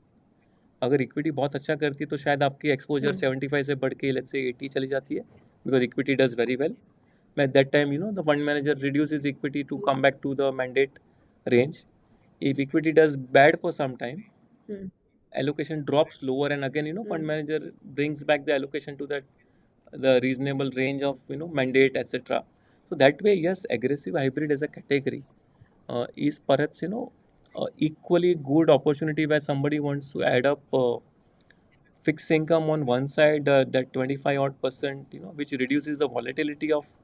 अगर इक्विटी बहुत अच्छा करती है तो शायद आपकी एक्सपोजर 75 से बढ़ के लेट्स से 80 चली जाती है, because equity does very well. At that time, the fund manager reduces equity to come back to the mandate range. If equity does bad for some time, Hmm. allocation drops lower, and again, fund manager brings back the allocation to the reasonable range of mandate, etc. So that way, yes, aggressive hybrid as a category is perhaps equally good opportunity where somebody wants to add up fixed income on one side, that 25 odd percent, which reduces the volatility of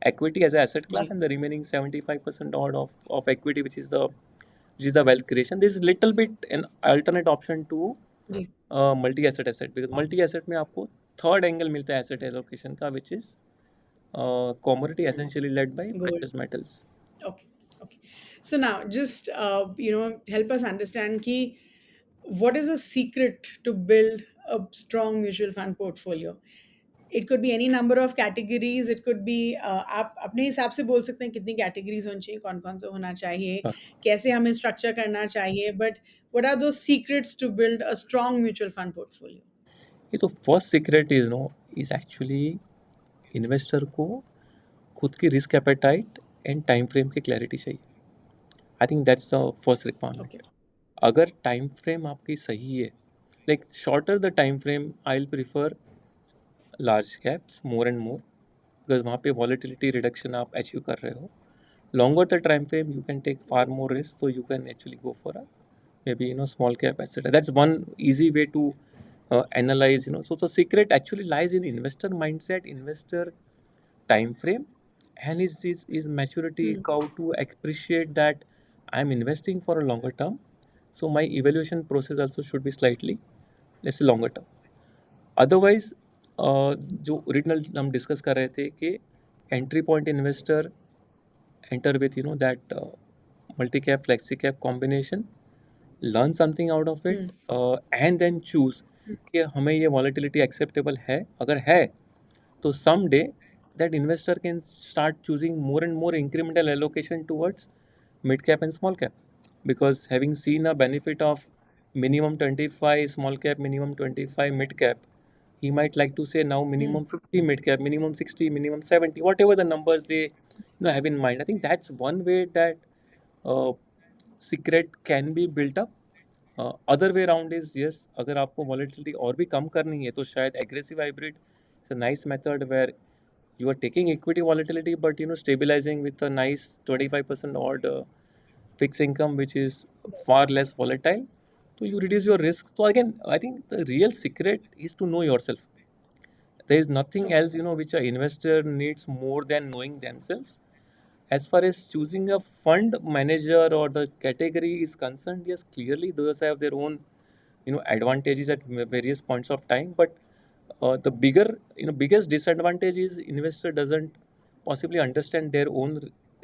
equity as an asset class, जी, and the remaining 75% odd of equity, which is the wealth creation. This is little bit an alternate option to जी, multi asset, because multi asset में आपको third angle मिलता है asset allocation का, which is commodity essentially led by gold. precious metals. Okay, okay. So now just help us understand कि what is the secret to build a strong mutual fund portfolio? It could be any number of categories. It could be आप अपने हिसाब से बोल सकते हैं कितनी categories होनी चाहिए, कौन-कौन सा होना चाहिए, हाँ. कैसे हमें structure करना चाहिए. But what are those secrets to build a strong mutual fund portfolio? ये तो first secret is actually investor को खुद की risk appetite and time frame की क्लैरिटी चाहिए. I think that's the first Okay. Requirement. अगर टाइम फ्रेम आपकी सही है, like shorter the time frame, I will prefer large caps more and more, because वहाँ पे वॉलेटिलिटी रिडक्शन आप achieve कर रहे हो. Longer the time frame, you can take far more risk, so you can actually go for a maybe small cap, etc. That's one easy way to analyze. So the secret actually lies in investor mindset, investor time frame, and his maturity curve to appreciate that I'm investing for a longer term. So my evaluation process also should be slightly, let's say, longer term. Otherwise जो original हम discuss कर रहे थे कि entry point investor enter with that multi cap flexi cap combination, learn something out of it, and then choose कि हमें ये volatility acceptable है. अगर है तो some day that investor can start choosing more and more incremental allocation towards mid cap and small cap, because having seen a benefit of minimum 25 small cap, minimum 25 mid cap, he might like to say now minimum 50 mid cap, minimum 60, minimum 70, whatever the numbers they have in mind. I think that's one way that uh, secret can be built up. Other way around is yes, अगर आपको volatility और भी कम करनी है तो शायद aggressive hybrid is a nice method where you are taking equity volatility but stabilizing with a nice 25% odd fixed income which is far less volatile, so you reduce your risk. So again, I think the real secret is to know yourself. There is nothing else which an investor needs more than knowing themselves. As far as choosing a fund manager or the category is concerned, yes, clearly those have their own advantages at various points of time. But the biggest disadvantage is investor doesn't possibly understand their own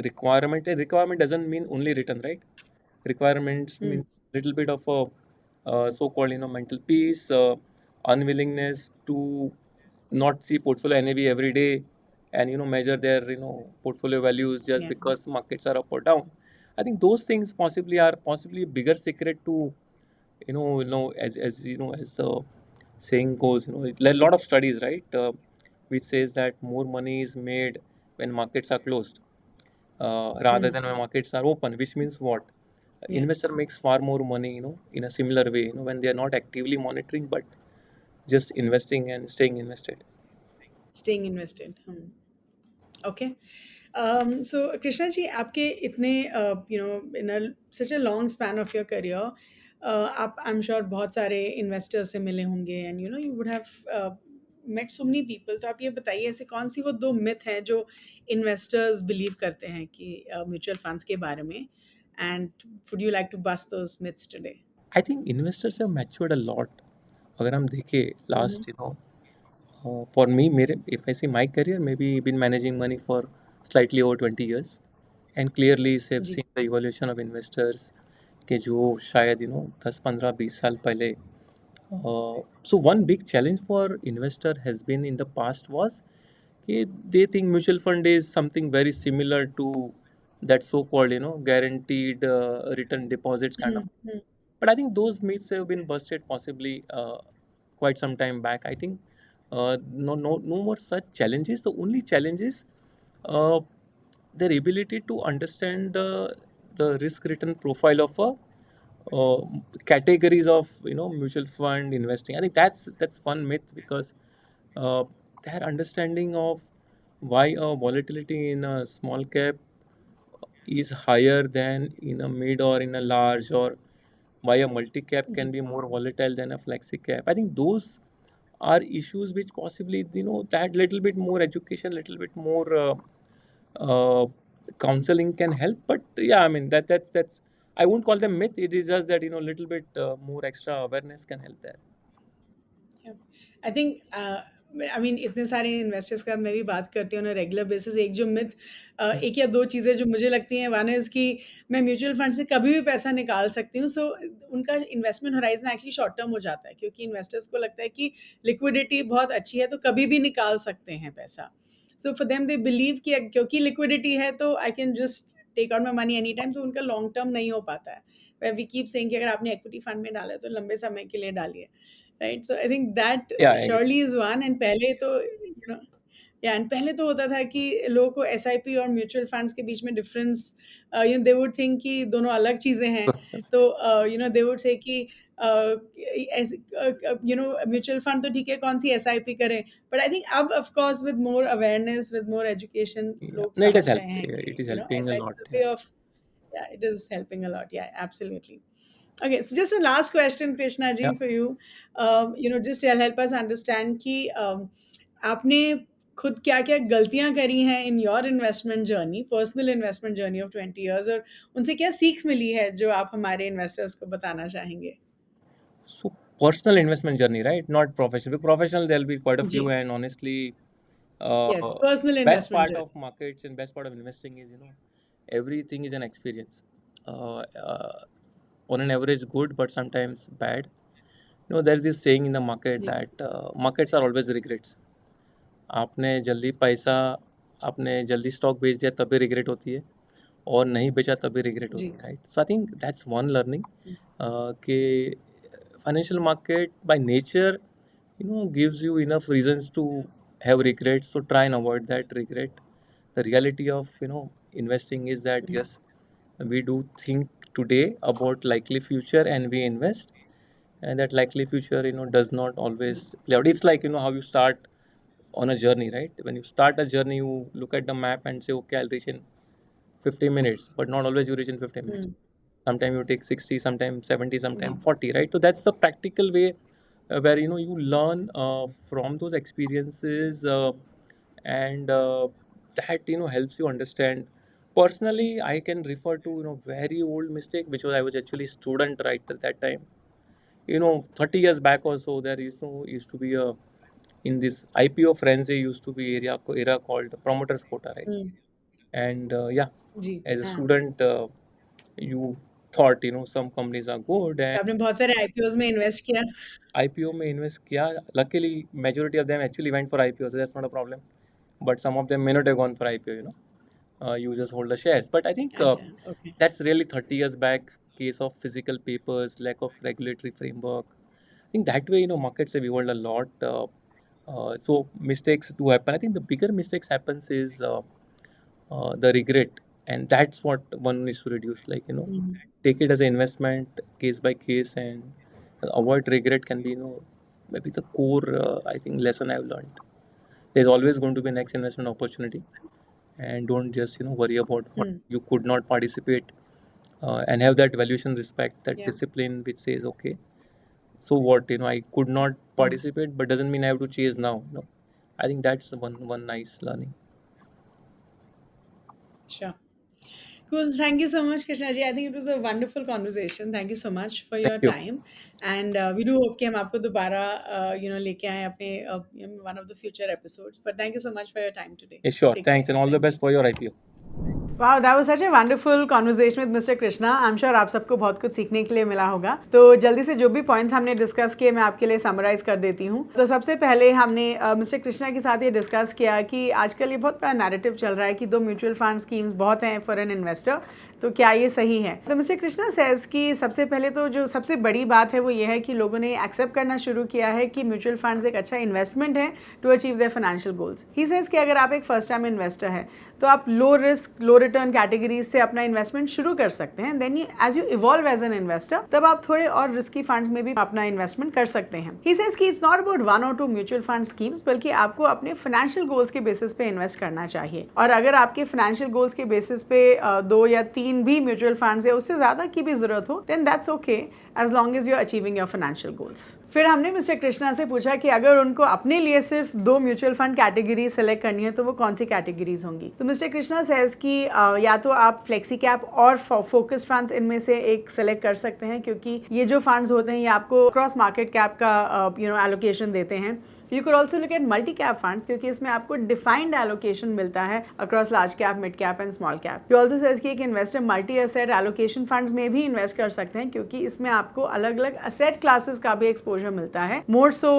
requirement. And requirement doesn't mean only return, right? Requirements mean little bit of a so-called mental peace, unwillingness to not see portfolio NAV every day, and measure their portfolio values just Yeah. because markets are up or down. I think those things possibly are possibly a bigger secret to as as the saying goes, a lot of studies, right, which says that more money is made when markets are closed rather than when markets are open. Which means what? Yeah. Investor makes far more money, in a similar way, when they are not actively monitoring but just investing and staying invested. Staying invested. Okay. So Krishna ji, आपके इतने in a such a long span of your career, आप I'm sure बहुत सारे investors से मिले होंगे, and you would have met so many people. तो आप ये बताइए ऐसे कौन सी वो दो myth हैं जो investors believe करते हैं कि mutual funds के बारे में, and would you like to bust those myths today? I think investors have matured a lot. अगर हम देखें last for me, if I see my career, maybe been managing money for slightly over 20 years, and clearly have जी. seen the evolution of investors के जो शायद 10 15 20 साल पहले. So one big challenge for investor has been in the past was they think mutual fund is something very similar to that so-called guaranteed return deposits kind of. But I think those myths have been busted possibly quite some time back. I think no more such challenges. The only challenge is uh, their ability to understand the risk return profile of a uh, categories of mutual fund investing. I think that's one myth, because uh, their understanding of why a volatility in a small cap is higher than in a mid or in a large, or why a multi cap can जी. be more volatile than a flexi cap. I think those are issues which possibly that little bit more education, little bit more uh, counseling can help. But yeah, I mean that's I won't call them myth. It is just that little bit more extra awareness can help there. I think I mean इतने सारे investors के साथ मैं भी बात करती हूँ regular basis. एक जो मिथ एक या दो चीज़ें जो मुझे लगती हैं, वन इज़ कि मैं म्यूचुअल फंड से कभी भी पैसा निकाल सकती हूँ. सो उनका investment horizon actually short term हो जाता है, क्योंकि इन्वेस्टर्स को लगता है कि लिक्विडिटी बहुत अच्छी है तो कभी भी निकाल सकते हैं पैसा. So for them they believe कि क्योंकि लिक्विडिटी है तो I can just take out my money any time. तो उनका लॉन्ग टर्म नहीं हो पाता है. वी कीप सेइंग कि अगर आपने इक्विटी फंड में डाला है तो लंबे समय के लिए डालिए. Right. So I think that Yeah, I agree. Surely is one. And पहले तो या एंड पहले तो होता था कि लोगों को एसआईपी और म्यूचुअल फंड्स के बीच में डिफरेंस दे वुड थिंक कि दोनों अलग चीज़ें हैं. तो दे वुड से कि म्यूचुअल फंड तो ठीक है, कौन सी एसआईपी करें. बट आई थिंक अब of course with more awareness, with more education, Yeah, लोग no, it has समझ रहे helped. हैं Yeah, it is कि helping a SIP lot. Is a Yeah. Way of. Yeah, it is helping a lot. Yeah, absolutely. Okay, so just a last question, Krishna ji, Yeah. for you. Just help us understand कि आपने खुद क्या-क्या गलतियाँ करी हैं in your investment journey, personal investment journey of 20 years, और उनसे क्या सीख मिली है जो आप हमारे इन्वेस्टर्स को बताना चाहेंगे? So personal investment journey, right? Not professional. With professional, there'll be quite a few, जी, and honestly, yes, personal best investment part journey. of markets and best part of investing is, everything is an experience. On an average, good, but sometimes bad. There's this saying in the market जी, that markets are always regrets. आपने जल्दी पैसा, आपने जल्दी stock बेच दिया तभी regret होती है, और नहीं बेचा तभी रिग्रेट जी. होती है, right? So I think that's one learning कि financial market by nature gives you enough reasons to have regrets, so try and avoid that regret. The reality of investing is that yes, we do think today about likely future and we invest, and that likely future does not always play out. It's like how you start on a journey, right? When you start a journey, you look at the map and say, okay, I'll reach in 50 minutes, but not always you reach in 50 minutes. Sometimes you take 60, sometimes 70, जी, sometimes 40, right? So that's the practical way where you learn from those experiences, and that helps you understand. Personally, I can refer to very old mistake, which was I was actually student right at that time. 30 years back or so, there used to be a in this IPO frenzy used to be era called promoters quota, right? And yeah, जी, as a हाँ. student, you thought some companies are good, तो and आपने बहुत सारे IPOs में invest किया. IPO में invest किया. Luckily, majority of them actually went for IPO, so that's not a problem. But some of them may not have gone for IPO. You just hold the shares. But I think अच्छा, okay. that's really 30 years back. Case of physical papers, lack of regulatory framework. I think that way, markets have evolved a lot. So mistakes do happen. I think the bigger mistakes happens is the regret, and that's what one needs to reduce. Like take it as an investment case by case, and avoid regret can be maybe the core I think lesson I've learned. There's always going to be next investment opportunity, and don't just worry about what you could not participate, and have that valuation respect, that या. discipline which says okay, so what, I could not participate but doesn't mean I have to chase now. I think that's one nice learning. Sure. Cool. Thank you so much, Krishna ji. I think it was a wonderful conversation. Thank you so much for Thank your you. time. And we do hope कि हम आपको दोबारा लेके आए अपने one of the future episodes. But thank you so much for your time today. Yeah, sure, Take thanks, care. and all the best for your IPO. Wow, that was such a wonderful conversation with Mr. Krishna. I'm sure आप सबको बहुत कुछ सीखने के लिए मिला होगा. तो जल्दी से जो भी पॉइंट्स हमने डिस्कस किए मैं आपके लिए समराइज कर देती हूँ. तो सबसे पहले हमने मिस्टर कृष्णा के साथ ये डिस्कस किया कि आजकल ये बहुत बड़ा नैरेटिव चल रहा है कि 2 म्यूचुअल फंड स्कीम्स बहुत हैं फॉर एन इन्वेस्टर. तो क्या ये सही है? तो मिस्टर कृष्णा सेज कि सबसे पहले तो जो सबसे बड़ी बात है वो ये है कि लोगों ने एक्सेप्ट करना शुरू किया है कि म्यूचुअल फंड्स एक अच्छा इन्वेस्टमेंट है to achieve their financial goals. He says कि अगर आप एक फर्स्ट टाइम इन्वेस्टर है तो आप low risk low return categories से अपना इन्वेस्टमेंट शुरू कर सकते हैं. Then as you evolve as an investor तब आप थोड़े और रिस्की फंड्स में भी अपना इन्वेस्टमेंट कर सकते हैं. ही सेज कि इट्स नॉट अबाउट 1 और 2 म्यूचुअल फंड स्कीम्स, बल्कि आपको अपने फाइनेंशियल गोल्स के बेसिस पे इन्वेस्ट करना चाहिए. और अगर आपके फाइनेंशियल गोल्स के बेसिस पे 2 या 3 भी म्यूचुअल फंड्स या उससे ज्यादा की भी जरूरत हो, then that's okay as long as you are achieving your financial goals. फिर हमने मिस्टर कृष्णा से पूछा कि अगर उनको अपने लिए सिर्फ 2 म्यूचुअल फंड कैटेगरी सेलेक्ट करनी है तो वो कौन सी कैटेगरीज होंगी. तो मिस्टर कृष्णा सेज कि या तो आप फ्लेक्सी कैप और फोकस फंड्स इनमें से एक सेलेक्ट कर सकते हैं, क्योंकि ये जो फंड्स होते हैं ये आपको क्रॉस मार्केट कैप का एलोकेशन देते हैं. You can also look at multi cap funds, क्योंकि इसमें आपको डिफाइंड एलोकेशन मिलता है across large cap, mid cap and small cap. You also says कि एक investor multi asset allocation funds में भी इन्वेस्ट कर सकते हैं, क्योंकि इसमें आपको अलग अलग एसेट क्लासेस का भी एक्सपोजर मिलता है. मोर सो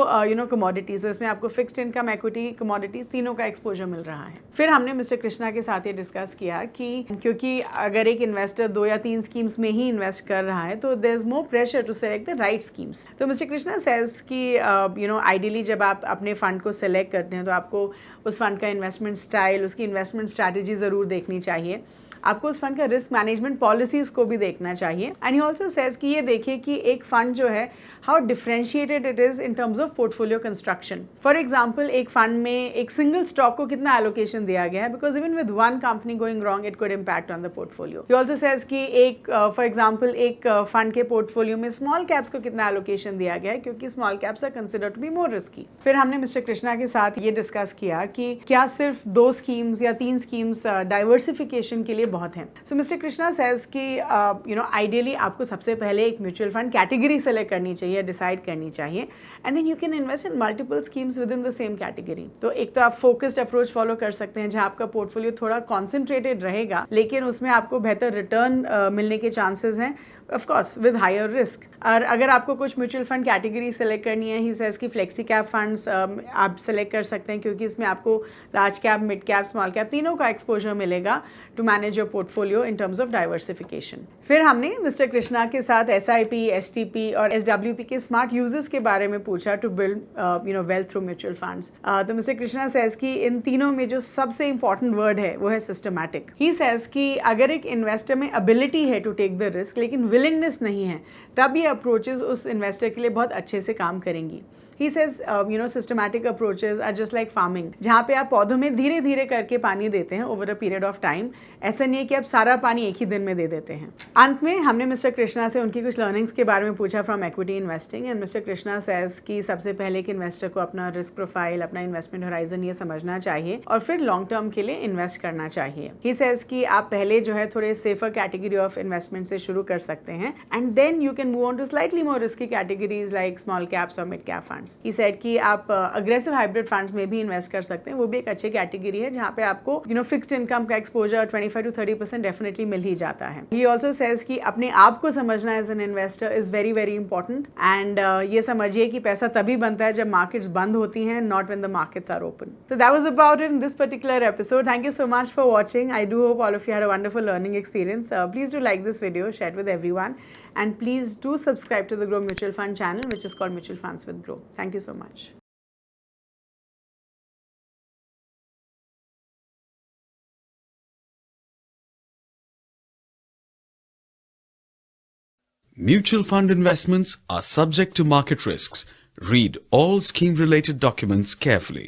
कमोडिटीज, इसमें आपको फिक्स्ड इनकम, इक्विटी, कमोडिटीज तीनों का एक्सपोजर मिल रहा है. फिर हमने मिस्टर कृष्णा के साथ ये डिस्कस किया कि क्योंकि अगर एक इन्वेस्टर 2 या 3 स्कीम्स में ही इन्वेस्ट कर रहा है तो there is more pressure to select the right schemes. तो मिस्टर कृष्णा सेज कि आइडियली जब आप अपने फंड को सेलेक्ट करते हैं तो आपको उस फंड का इन्वेस्टमेंट स्टाइल, उसकी इन्वेस्टमेंट स्ट्रैटेजी ज़रूर देखनी चाहिए. आपको उस फंड का रिस्क मैनेजमेंट पॉलिसीज को भी देखना चाहिए। एंड ही ऑल्सो सेज कि ये देखिए कि एक फंड जो है how differentiated it is in terms of portfolio construction. For example एक फंड में एक सिंगल स्टॉक को कितना एलोकेशन दिया गया है, because even with one company going wrong it could impact on the portfolio. He also says कि एक फॉर एग्जाम्पल एक फंड के पोर्टफोलियो में स्मॉल कैप्स को कितना एलोकेशन दिया गया है, क्योंकि small caps are considered to be more risky. फिर हमने मिस्टर कृष्णा के साथ ये डिस्कस किया कि क्या सिर्फ 2 स्कीम्स या 3 स्कीम्स डाइवर्सिफिकेशन के लिए बहुत हैं। सो मिस्टर कृष्णा सेज कि आइडियली आपको सबसे पहले एक म्यूचुअल फंड कैटेगरी सेलेक्ट करनी चाहिए, डिसाइड करनी चाहिए, and then you can invest in multiple schemes within the same category. तो एक तो आप फोकस्ड अप्रोच फॉलो कर सकते हैं जहां आपका पोर्टफोलियो थोड़ा कॉन्सेंट्रेटेड रहेगा, लेकिन उसमें आपको बेहतर रिटर्न मिलने के चांसेस हैं, of course with higher risk. और अगर आपको कुछ म्यूचुअल फंड कैटेगरी सेलेक्ट करनी है, ही सेज कि फ्लेक्सी कैप फंड्स आप सेलेक्ट कर सकते हैं, क्योंकि इसमें आपको large cap, mid cap, small cap तीनों का एक्सपोजर मिलेगा to manage your portfolio in terms of diversification. फिर हमने मिस्टर कृष्णा के साथ SIP, STP और SWP के स्मार्ट यूजेस के बारे में पूछा to build wealth through mutual funds. तो मिस्टर कृष्णा सेज कि इन तीनों में जो सबसे इंपॉर्टेंट वर्ड है वो है सिस्टमैटिक। ही सेज कि अगर एक इन्वेस्टर में एबिलिटी है टू टेक द रिस्क लेकिन विलिंगनेस नहीं है, तब ये अप्रोचेस उस इन्वेस्टर के लिए बहुत अच्छे से काम करेंगी। He says, systematic approaches are just like farming, जहाँ पे आप पौधों में धीरे धीरे करके पानी देते हैं over a period of time। ऐसा नहीं है कि आप सारा पानी एक ही दिन में दे देते हैं। अंत में हमने मिस्टर कृष्णा से उनकी कुछ लर्निंग्स के बारे में पूछा from equity investing. And mister Krishna says कि सबसे पहले एक इन्वेस्टर को अपना रिस्क प्रोफाइल, अपना इन्वेस्टमेंट होराइजन ये समझना चाहिए और फिर लॉन्ग टर्म के लिए इन्वेस्ट करना चाहिए। ही सेज कि आप पहले जो है थोड़े सेफर कैटेगरी ऑफ इन्वेस्टमेंट से शुरू कर सकते हैं, and then you can move on to slightly more risky categories like small caps और mid cap funds. He said कि आप अग्रेसिव हाइब्रिड फंड्स में भी इन्वेस्ट कर सकते हैं, वो भी एक अच्छी कैटेगरी है जहाँ पे आपको फिक्स्ड इनकम का एक्सपोजर 25 to 30% डेफिनेटली मिल ही जाता है। ही ऑल्सो सेज कि अपने आप को समझना as an investor is very very important, and ये समझिए कि पैसा तभी बनता है जब मार्केट्स बंद होती हैं, not when the markets are open. So that was about it in this particular episode. Thank you so much for watching. I do hope all of you had a wonderful learning experience. Please do like this video, share it with everyone, and please do subscribe to the Grow Mutual Fund channel, which is called Mutual Funds with Grow. Thank you so much. Mutual fund investments are subject to market risks. Read all scheme-related documents carefully.